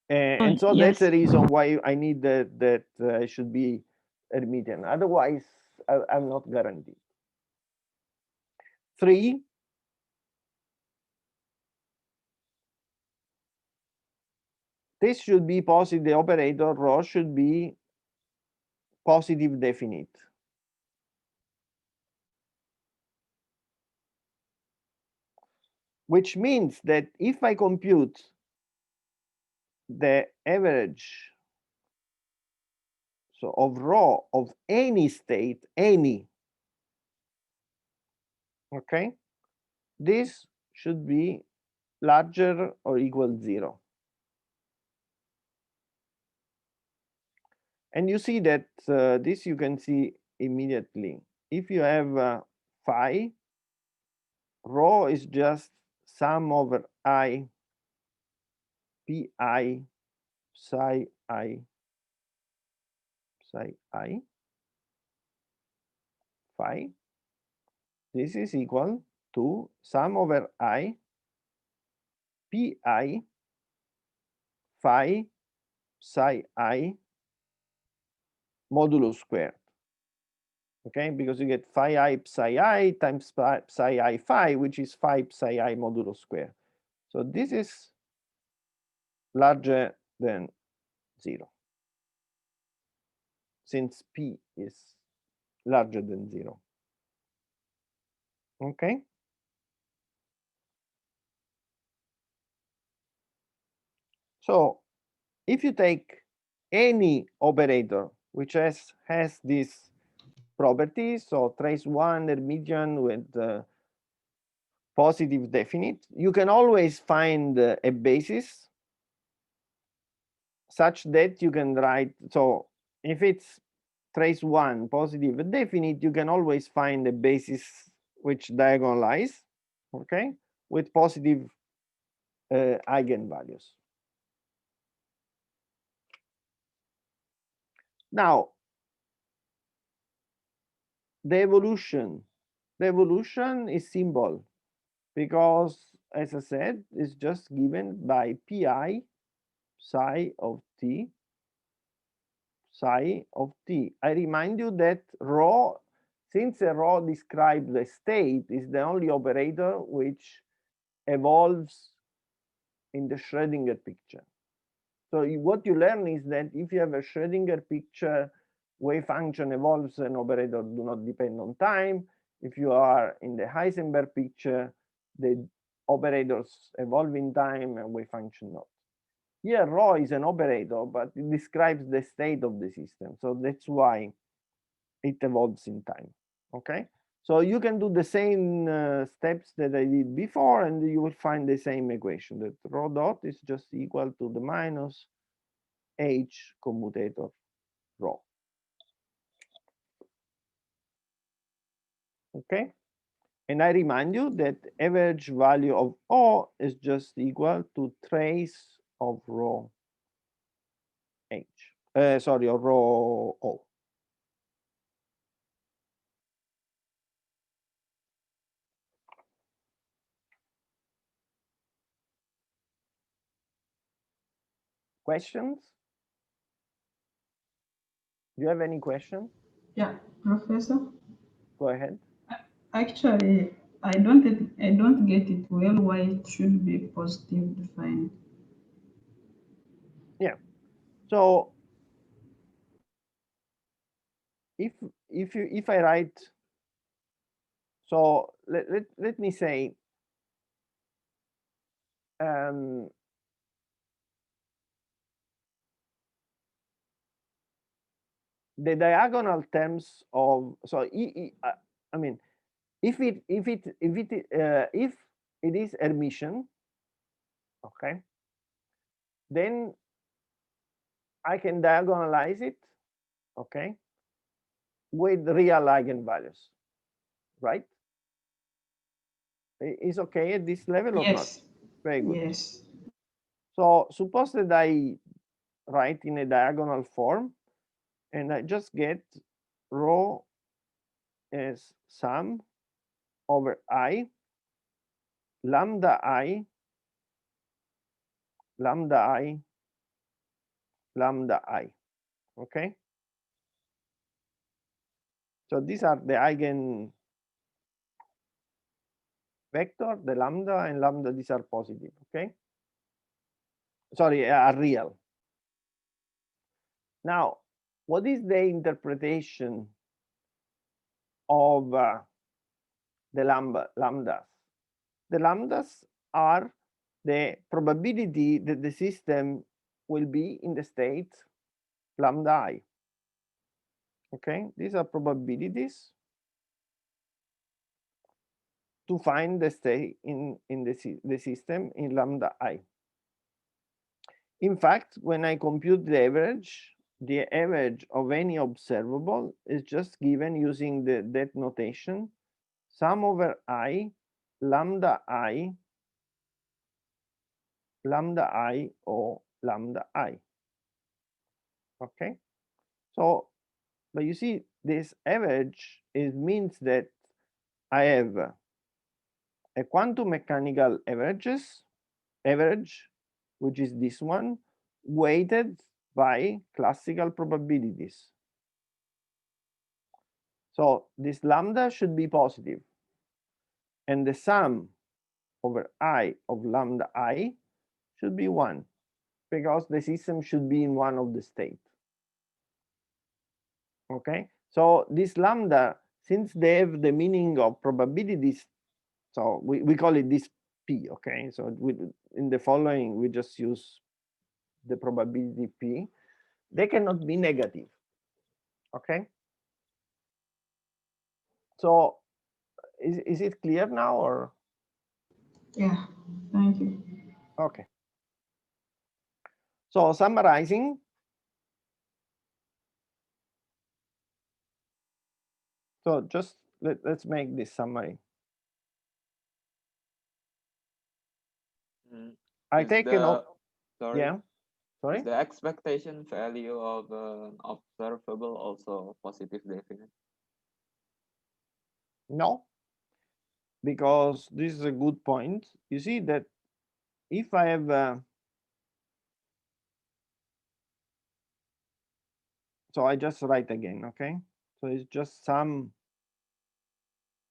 And so yes. that's the reason why I need that it should be Hermitian. Otherwise, I'm not guaranteed. 3, this should be positive. The operator rho should be positive definite. Which means that if I compute the average so of rho of any state, any, okay, this should be larger or equal 0. And you see that this you can see immediately. If you have phi, rho is just sum over I pi psi I psi I phi. This is equal to sum over I pi phi psi I modulus squared. Okay, because you get phi I psi I times psi I phi, which is phi psi I modulus squared. So this is larger than 0, since P is larger than 0. Okay. So if you take any operator which has these properties, so trace 1 Hermitian with positive definite, you can always find a basis such that you can write, so if it's trace 1 positive definite, you can always find a basis which diagonalize, okay, with positive eigenvalues. Now, the evolution is simple because, as I said, it's just given by pi psi of t psi of t. I remind you that rho, since a rho describes the state, is the only operator which evolves in the Schrödinger picture. So what you learn is that if you have a Schrödinger picture, wave function evolves and operator do not depend on time. If you are in the Heisenberg picture, the operators evolve in time and wave function not. Here, rho is an operator, but it describes the state of the system. So that's why it evolves in time. Okay. So you can do the same steps that I did before, and you will find the same equation that rho dot is just equal to the minus h commutator rho. Okay, and I remind you that average value of O is just equal to trace of row H. Sorry, of row O. Questions? Do you have any question? Yeah, Professor. Go ahead. Actually, I don't get it well why it should be positive defined. Yeah. So if I write, so let me say the diagonal terms of, so I mean, if it is Hermitian, okay, then I can diagonalize it, okay, with real eigenvalues, right? Is okay at this level or not? Very good. Yes. So suppose that I write in a diagonal form, and I just get rho as sum over I, lambda I, lambda I, lambda I. Okay. So these are the eigen vector, the lambda and lambda, these are positive. Okay. Sorry, are real. Now, what is the interpretation of the lambdas? The lambdas are the probability that the system will be in the state lambda I. Okay, these are probabilities to find the state in the system in lambda I. In fact, when I compute the average of any observable is just given using that notation, sum over I, lambda I, lambda I, or lambda I. Okay, so, but you see, this average means that I have a quantum mechanical average, which is this one, weighted by classical probabilities. So this lambda should be positive, and the sum over I of lambda I should be 1, because the system should be in one of the state. Okay, so this lambda, since they have the meaning of probabilities, so we call it this P. Okay, so in the following we just use the probability P. They cannot be negative. Okay, so is it clear now, or? Yeah, thank you. Okay, so summarizing, so just let's make this summary. I take an sorry. Yeah, sorry. Is the expectation value of an observable also positive definite? No, because this is a good point. You see that if I have so I just write again, okay? So it's just sum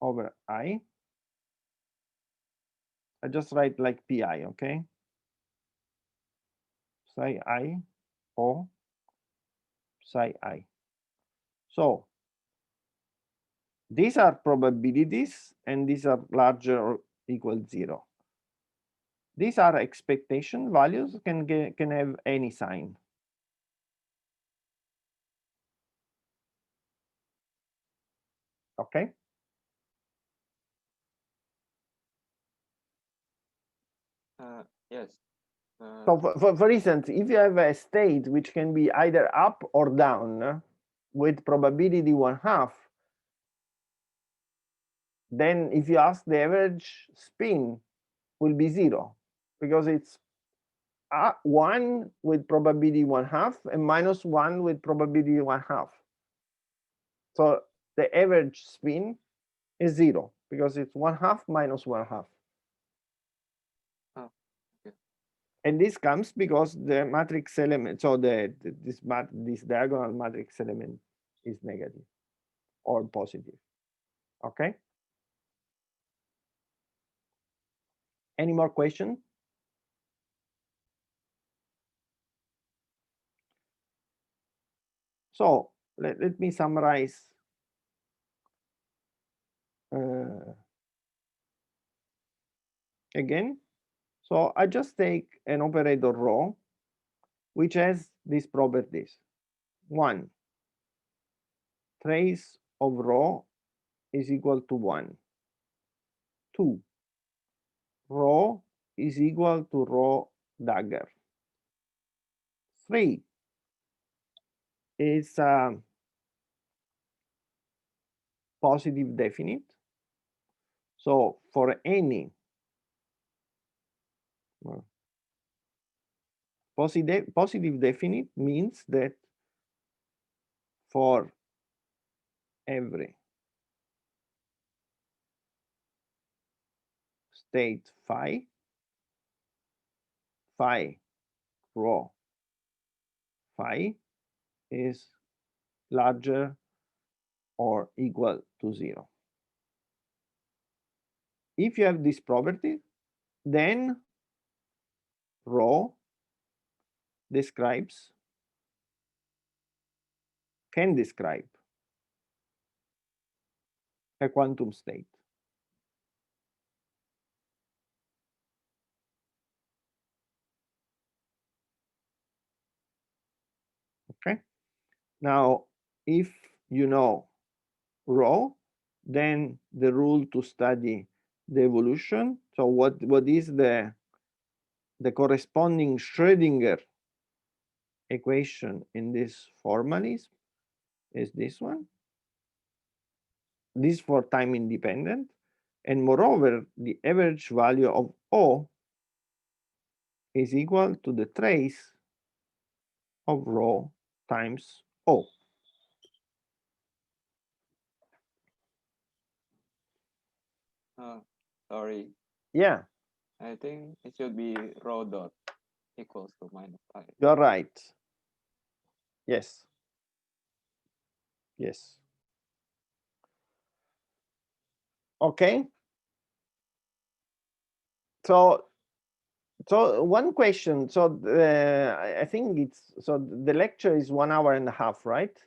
over I. I just write like pi, okay? Psi I or psi I. So these are probabilities, and these are larger or equal 0. These are expectation values, can have any sign. Okay. Yes. So for instance, if you have a state which can be either up or down with probability 1/2, then if you ask, the average spin will be 0 because it's 1 with probability 1/2 and -1 with probability 1/2. So the average spin is 0 because it's 1/2 minus 1/2. Oh, okay. And this comes because the matrix element, so this diagonal matrix element is negative or positive. Okay. Any more questions? So let me summarize. Again, so I just take an operator rho, which has these properties. 1, trace of rho is equal to 1. 2, rho is equal to rho dagger. 3 is positive definite. So for any positive definite means that for every state phi rho phi is larger or equal to 0. If you have this property, then rho can describe a quantum state. Okay. Now, if you know rho, then the rule to study the evolution. So what is the corresponding Schrödinger equation in this formalism is this one. This for time independent. And moreover, the average value of O is equal to the trace of rho times O. Sorry. Yeah. I think it should be rho dot equals to -5. You're right. Yes. Yes. Okay. So one question. So I think it's the lecture is 1 hour and a half, right?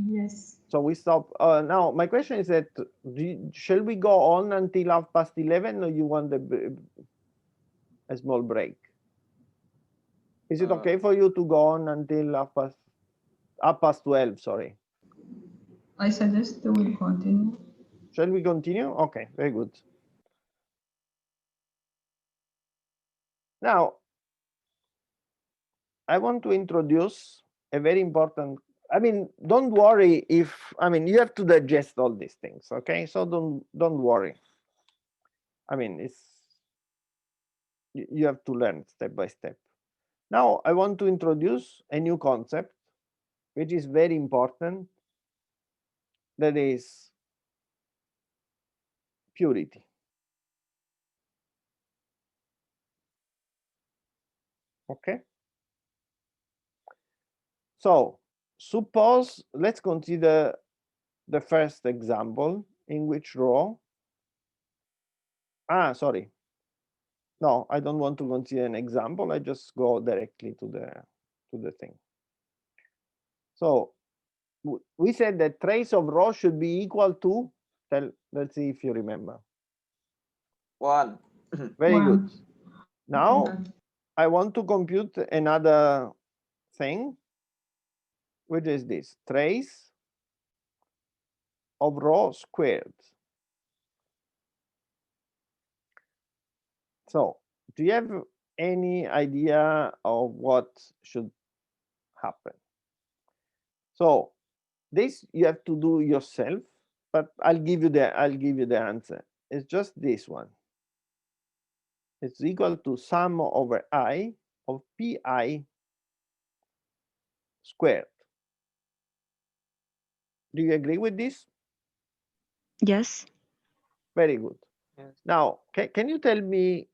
Yes. So we stop now. My question is that shall we go on until 11:30, or you want a small break? Is it okay for you to go on until 12:30? Sorry. I suggest we continue. Shall we continue? Okay, very good. Now, I want to introduce a very important. I mean, don't worry if you have to digest all these things. Okay, so don't worry. I mean, you have to learn step by step. Now, I want to introduce a new concept, which is very important. That is purity. Okay. So suppose, let's consider the first example in which rho. Sorry. No, I don't want to consider an example. I just go directly to the thing. So we said that trace of rho should be equal to, let's see if you remember. 1. Very 1. good. Now I want to compute another thing, which is this trace of rho squared. So do you have any idea of what should happen? So this you have to do yourself, but I'll give you the answer. It's just this one. It's equal to sum over I of pi squared. Do you agree with this? Yes. Very good. Yes. Now, can you tell me,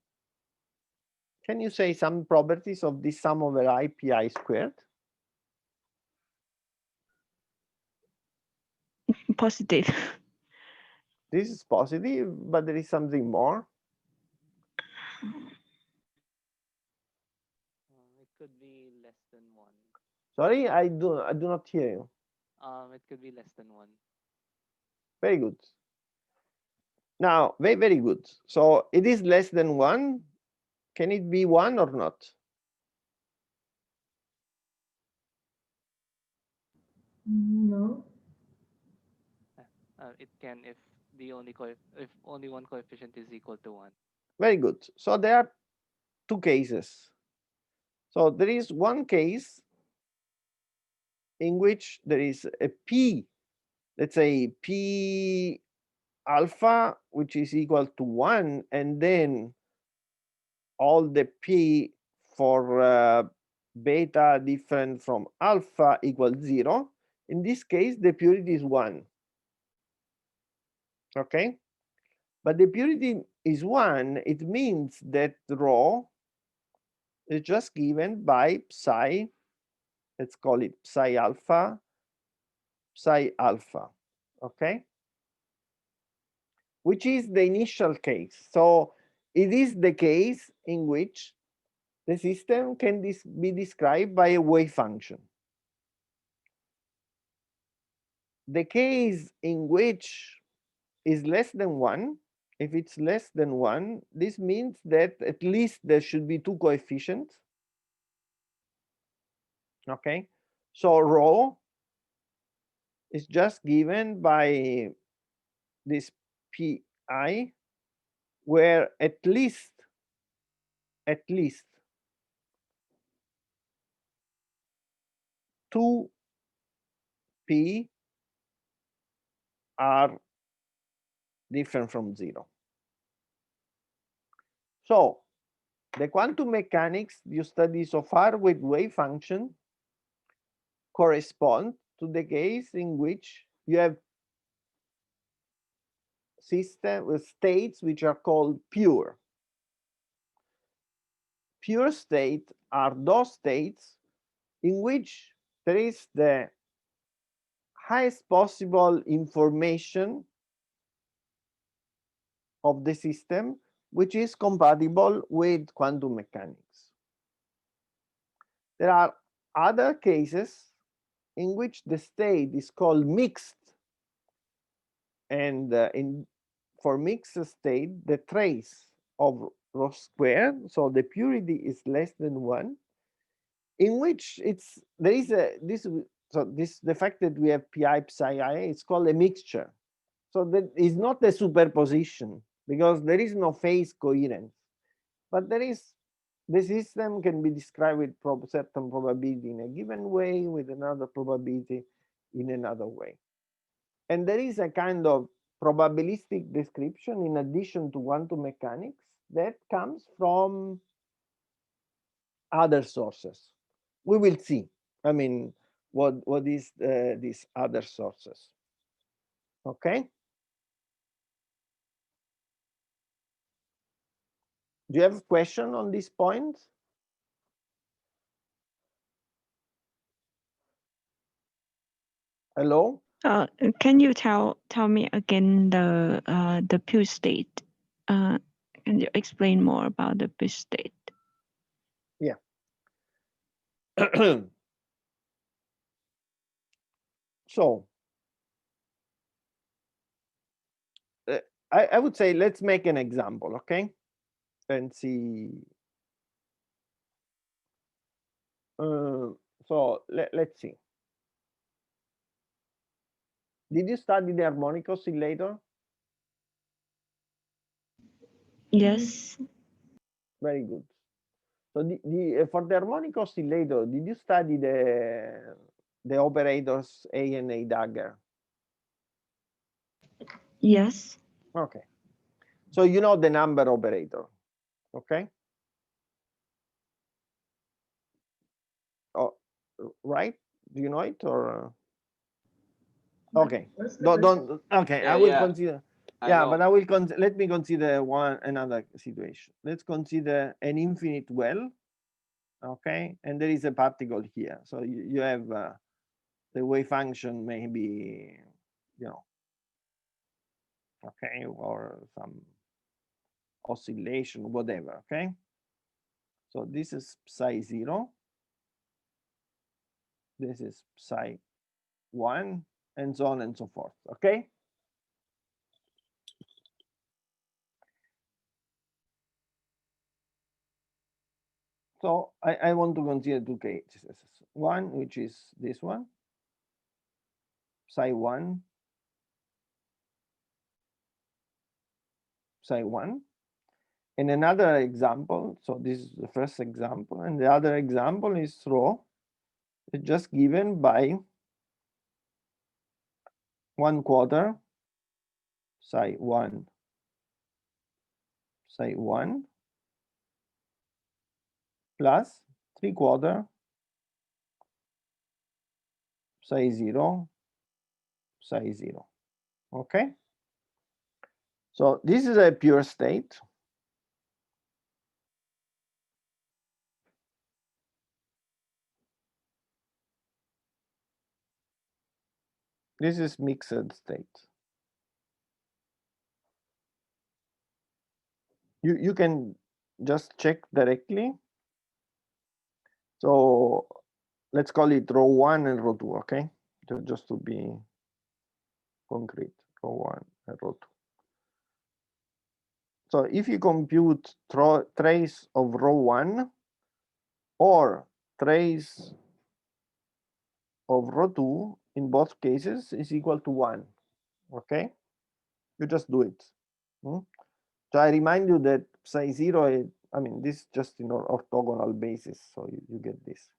can you say some properties of this sum over I pi squared? Positive. This is positive, but there is something more. It could be less than 1. Sorry, I do not hear you. It could be less than 1. Very good. Now, very good. So it is less than 1. Can it be 1 or not? No. It can if if only one coefficient is equal to 1. Very good. So there are two cases. So there is one case in which there is a p, let's say p alpha, which is equal to 1, and then all the p for beta different from alpha equals 0. In this case, the purity is 1. Okay? But the purity is 1, it means that rho is just given by psi, let's call it psi alpha, okay? Which is the initial case. So it is the case in which the system can be described by a wave function. The case in which is less than 1, if it's less than 1, this means that at least there should be two coefficients. Okay, so rho is just given by this pi, where at least 2p are different from 0. So the quantum mechanics you study so far with wave function correspond to the case in which you have system with states which are called pure. Pure state are those states in which there is the highest possible information of the system which is compatible with quantum mechanics. There are other cases in which the state is called mixed, and for mixed state the trace of rho squared, so the purity is less than 1, in which there is the fact that we have pi psi I, it's called a mixture. So that is not a superposition because there is no phase coherence, but there is, the system can be described with certain probability in a given way, with another probability in another way. And there is a kind of probabilistic description in addition to quantum mechanics that comes from other sources. We will see. I mean, what is these other sources? Okay. Do you have a question on this point? Hello? Can you tell me again the pure state? Can you explain more about the pure state? Yeah. So I would say let's make an example, okay? And see. So let's see. Did you study the harmonic oscillator? Yes. Very good. So for the harmonic oscillator, did you study the operators A and A dagger? Yes. Okay. So you know the number operator, okay? Oh, right? Do you know it or? Okay. What's the Don't. Okay, I Yeah, will yeah, consider. I Yeah, know. but let me consider another situation. Let's consider an infinite well, okay? And there is a particle here. So you have the wave function maybe, you know, okay, or some oscillation, whatever, okay? So this is psi 0. This is psi 1, and so on and so forth, okay? So I want to consider two cases. One, which is this one, psi 1, psi 1. And another example, so this is the first example, and the other example is rho. It's just given by 1/4 psi 1, psi 1, plus 3/4 psi 0, psi 0. Okay? So this is a pure state. This is mixed state. You can just check directly. So let's call it rho 1 and rho 2, okay? Just to be concrete, rho 1 and rho 2. So if you compute trace of rho 1 or trace of rho 2, in both cases is equal to 1, okay? You just do it. So I remind you that psi 0, I mean, this is just in orthogonal basis, so you get this.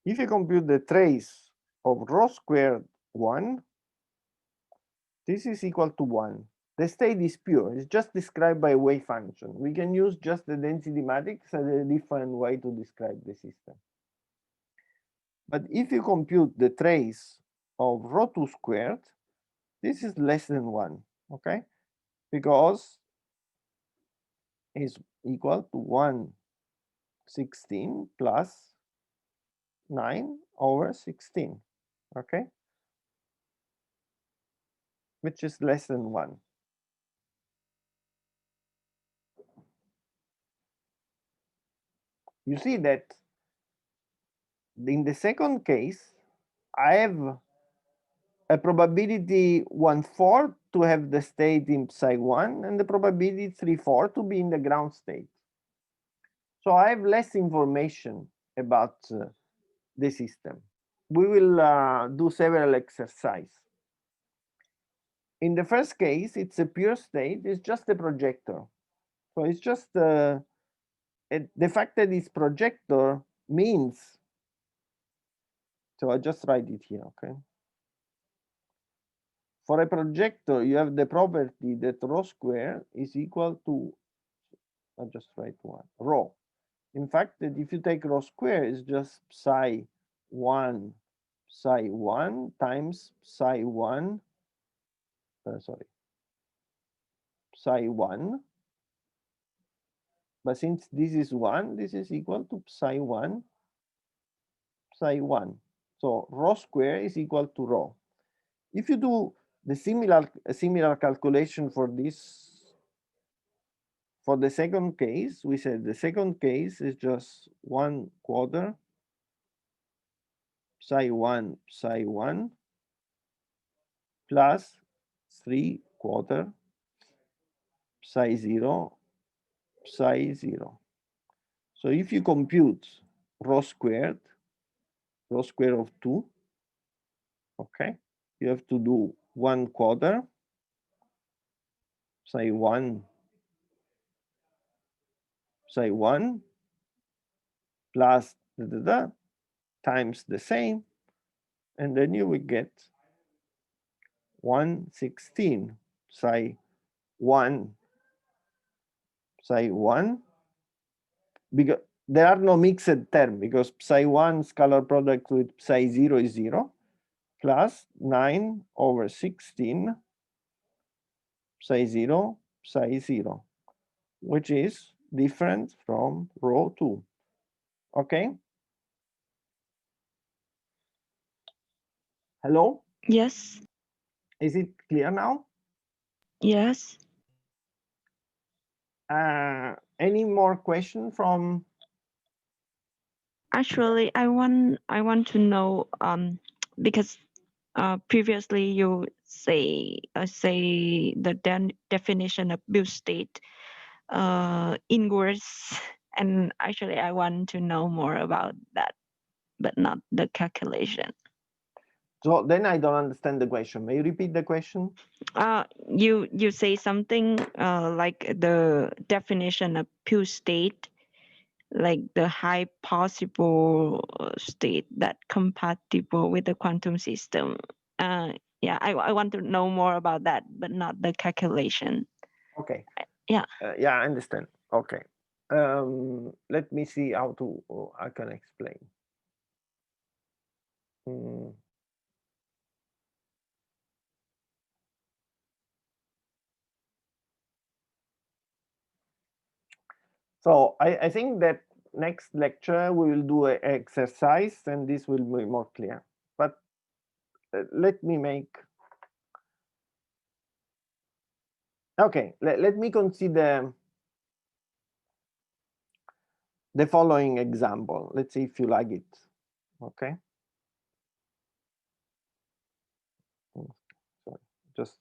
If you compute the trace of rho squared 1, this is equal to 1. The state is pure. It's just described by a wave function. We can use just the density matrix as a different way to describe the system. But if you compute the trace of rho 2 squared, this is less than 1, okay? Because it's equal to 1/16 plus 9/16, okay? Which is less than 1. You see that in the second case, I have a probability 1/4 to have the state in psi 1 and the probability 3/4 to be in the ground state. So I have less information about the system. We will do several exercises. In the first case, it's a pure state, it's just a projector. So it's just the fact that it's projector means, so I just write it here, okay? For a projector, you have the property that rho square is equal to, I'll just write 1, rho. In fact, that if you take rho square, it's just psi 1 times psi 1, psi 1. But since this is 1, this is equal to psi 1, psi 1. So rho square is equal to rho. If you do the similar calculation for this, for the second case, we said the second case is just 1/4 psi 1 plus 3/4 psi 0 psi 0. So if you compute rho squared of 2, okay, you have to do 1/4 psi 1 plus times the same, and then you will get 116, psi 1, psi 1, because there are no mixed terms, because psi 1 scalar product with psi 0 is 0, plus 9 over 16 psi 0, psi 0, which is different from rho 2. Okay? Hello? Yes. Is it clear now? Yes. Any more question from? Actually, I want to know because previously you say the definition of build state inwards, and actually I want to know more about that, but not the calculation. So then I don't understand the question. May you repeat the question? You say something like the definition of pure state, like the high possible state that compatible with the quantum system. Yeah, I want to know more about that, but not the calculation. Okay. Yeah. Yeah, I understand. Okay. Let me see how to I can explain. So I think that next lecture we will do an exercise, and this will be more clear. But let me make. Okay, let me consider the following example. Let's see if you like it. Okay. Sorry, just.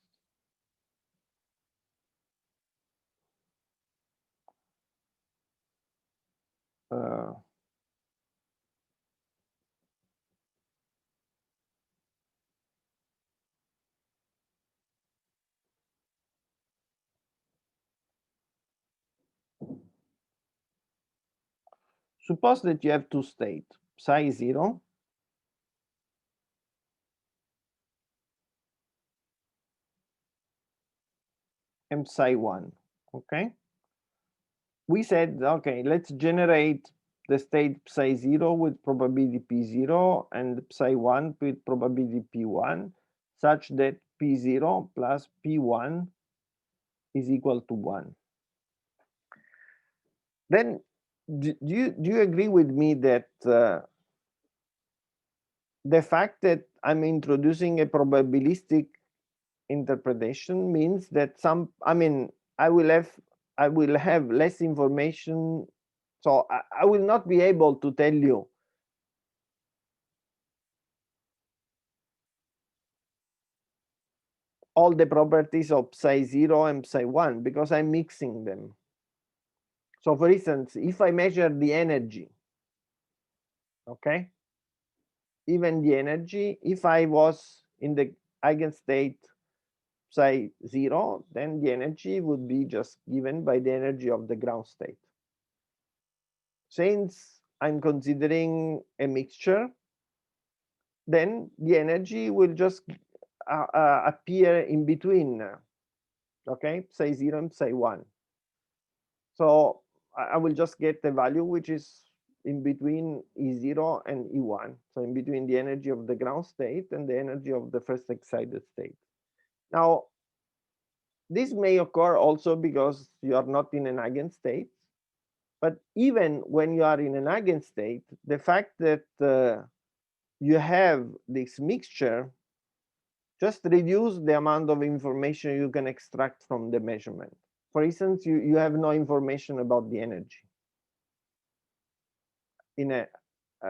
Suppose that you have two states, psi 0 and psi 1, okay? We said, okay, let's generate the state psi 0 with probability p0 and psi 1 with probability p1, such that p0 plus p1 is equal to 1. Then do you agree with me that the fact that I'm introducing a probabilistic interpretation means that I will have less information, so I will not be able to tell you all the properties of psi 0 and psi 1 because I'm mixing them. So for instance, if I measure the energy, okay, even the energy, if I was in the eigenstate psi 0, then the energy would be just given by the energy of the ground state. Since I'm considering a mixture, then the energy will just appear in between, okay, psi 0 and psi 1. So I will just get the value which is in between E0 and E1. So in between the energy of the ground state and the energy of the first excited state. Now, this may occur also because you are not in an eigenstate. But even when you are in an eigenstate, the fact that you have this mixture just reduce the amount of information you can extract from the measurement. For instance, you have no information about the energy in a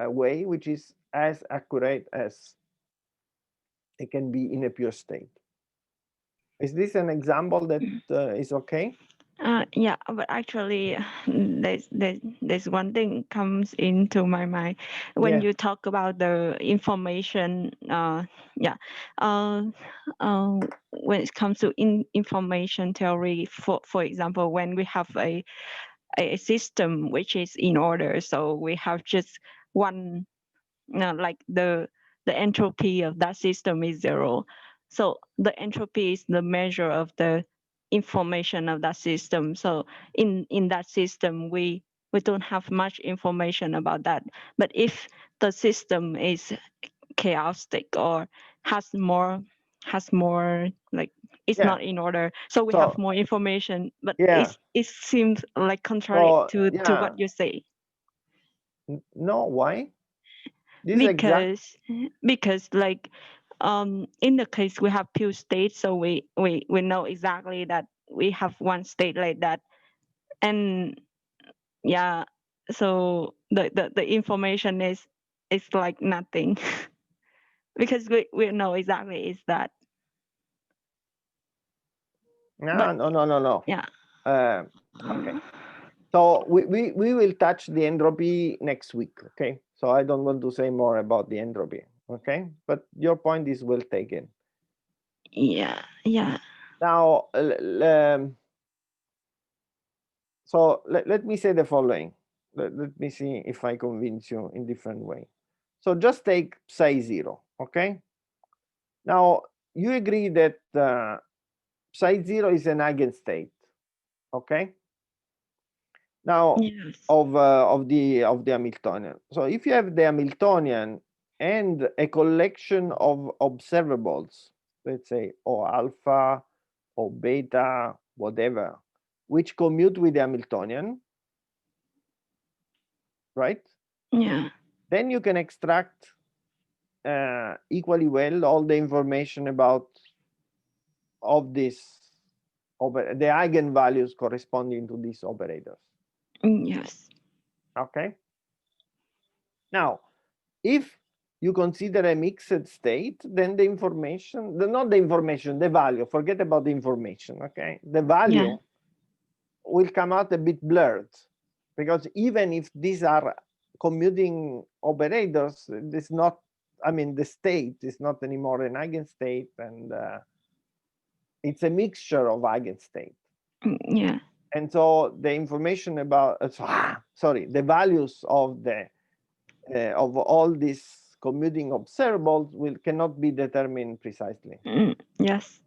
way which is as accurate as it can be in a pure state. Is this an example that is okay? Yeah, but actually, there's one thing comes into my mind when you talk about the information. When it comes to information theory, for example, when we have a system which is in order, so we have just one, like the entropy of that system is 0. So the entropy is the measure of the information of that system. So in that system, we don't have much information about that. But if the system is chaotic or has more like it's Yeah. not in order, so we So- have more information, but Yeah. it seems like contrary So, to yeah. what you say. No, why? This is Because like in the case we have two states, so we know exactly that we have one state like that, and yeah, so the information is like nothing because we know exactly is that. No. Yeah. Okay. So we will touch the entropy next week. Okay. So I don't want to say more about the entropy. Okay. But your point is well taken. Yeah. Now, so let me say the following. Let me see if I convince you in different way. So just take psi 0. Okay. Now you agree that psi 0 is an eigenstate. Okay. Now, yes. of the Hamiltonian. So if you have the Hamiltonian and a collection of observables, let's say O alpha, O beta, whatever, which commute with the Hamiltonian, right? Yeah. Then you can extract equally well all the information about of this the eigenvalues corresponding to these operators. Yes. Okay. Now, if you consider a mixed state, then the information, not the information, the value, forget about the information, okay? The value will come out a bit blurred, because even if these are commuting operators, it's not, I mean, the state is not anymore an eigenstate, and it's a mixture of eigenstate. Yeah. And so the information about, the values of the of all these commuting observables cannot be determined precisely. Yes.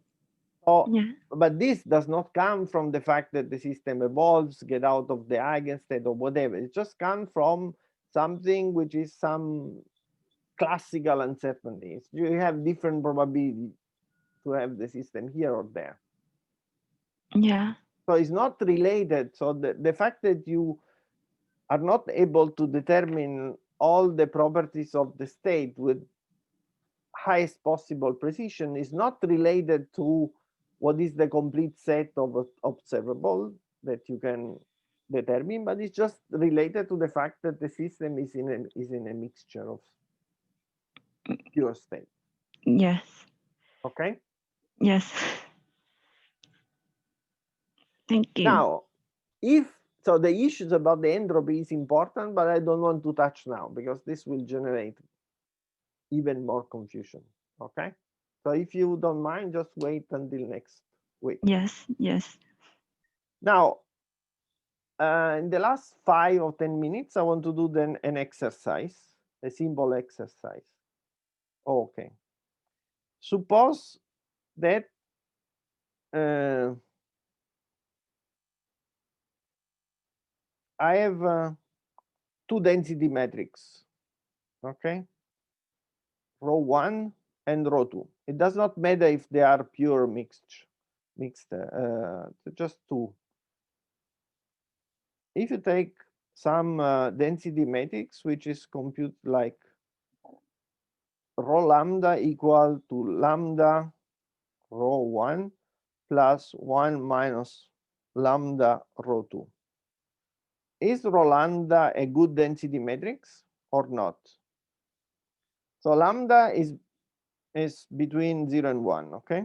So, Yeah. but this does not come from the fact that the system evolves, get out of the eigenstate or whatever. It just comes from something which is some classical uncertainties. You have different probability to have the system here or there. Yeah. So it's not related. So the fact that you are not able to determine all the properties of the state with highest possible precision is not related to what is the complete set of observable that you can determine, but it's just related to the fact that the system is in a mixture of pure state. Yes. Okay. Yes. Thank you. Now, if so, the issues about the entropy is important, but I don't want to touch now because this will generate even more confusion. Okay. So if you don't mind, just wait until next week. Yes. Yes. Now, in the last 5 or 10 minutes, I want to do then an exercise, a simple exercise. Okay. Suppose that I have 2 density metrics, okay? Rho 1 and rho 2. It does not matter if they are pure mixed, just 2. If you take some density matrix, which is computed like rho lambda equal to lambda rho 1 plus 1 minus lambda rho 2. Is rho lambda a good density matrix or not? So lambda is between 0 and 1, okay?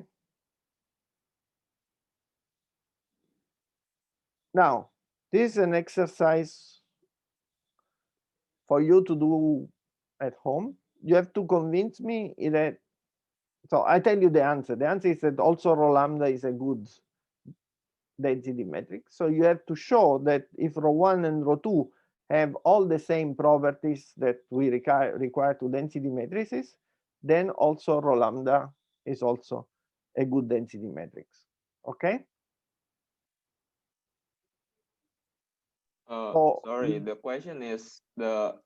Now, this is an exercise for you to do at home. You have to convince me that, so I tell you the answer. The answer is that also rho lambda is a good density matrix. So you have to show that if rho 1 and rho 2 have all the same properties that we require to density matrices, then also rho lambda is also a good density matrix. Okay. Sorry, the question is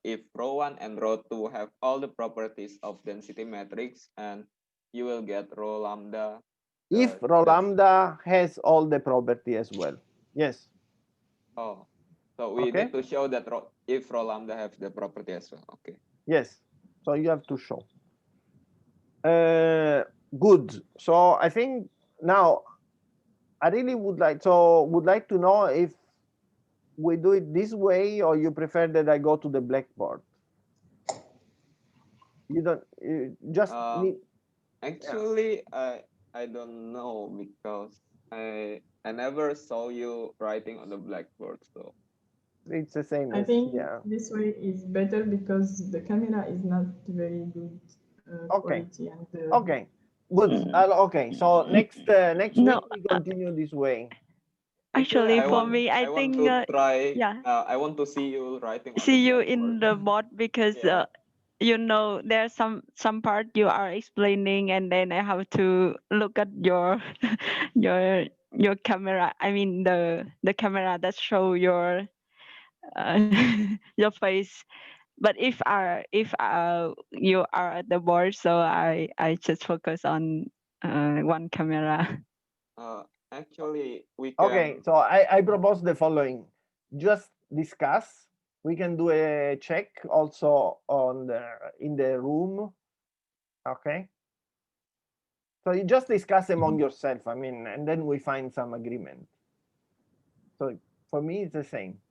if ρ1 and ρ2 have all the properties of density matrix, and you will get rho lambda. If rho lambda has all the property as well. Yes. Oh, so we need to show that if rho lambda have the property as well. Okay. Yes. So you have to show. Good. So I think now I really would like to know if we do it this way, or you prefer that I go to the blackboard. You don't just need. Actually, I don't know, because I never saw you writing on the blackboard, so it's the same. I think this way is better because the camera is not very good quality. And okay, good. Okay, so next week we continue this way. Actually, for me, I think want to try. yeah. I want to see you writing. See you in the board, because you know, there's some part you are explaining, and then I have to look at your your camera. I mean the camera that show your your face. But if you are at the board, so I just focus on one camera. Actually, we can. Okay, so I propose the following: just discuss. We can do a check also on in the room. Okay. So you just discuss among yourself. I mean, and then we find some agreement. So for me, it's the same.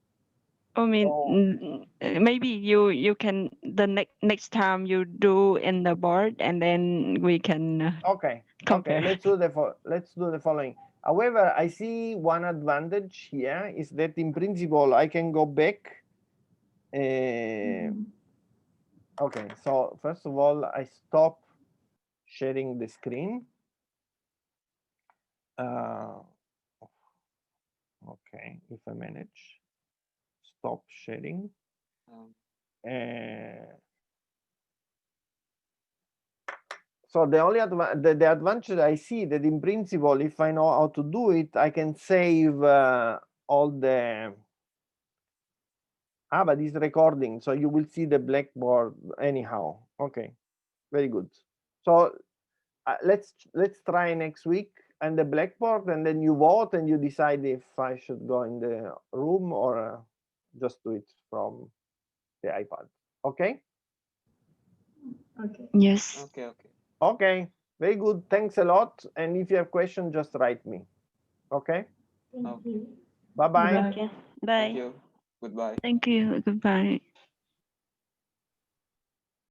I mean, maybe you can next time you do in the board, and then we can compare. Okay, let's do the following. However, I see one advantage here is that in principle I can go back. Okay, so first of all, I stop sharing the screen. Okay, if I manage, stop sharing. So the only the advantage I see that in principle, if I know how to do it, I can save all the but it's recording, so you will see the blackboard anyhow. Okay, very good. So let's try next week and the blackboard, and then you vote and you decide if I should go in the room or just do it from the iPad. Okay. Okay. Yes. Okay. Okay, very good. Thanks a lot. And if you have questions, just write me. Okay. Thank you. Bye-bye. Okay. Bye. Thank you. Goodbye. Thank you. Goodbye.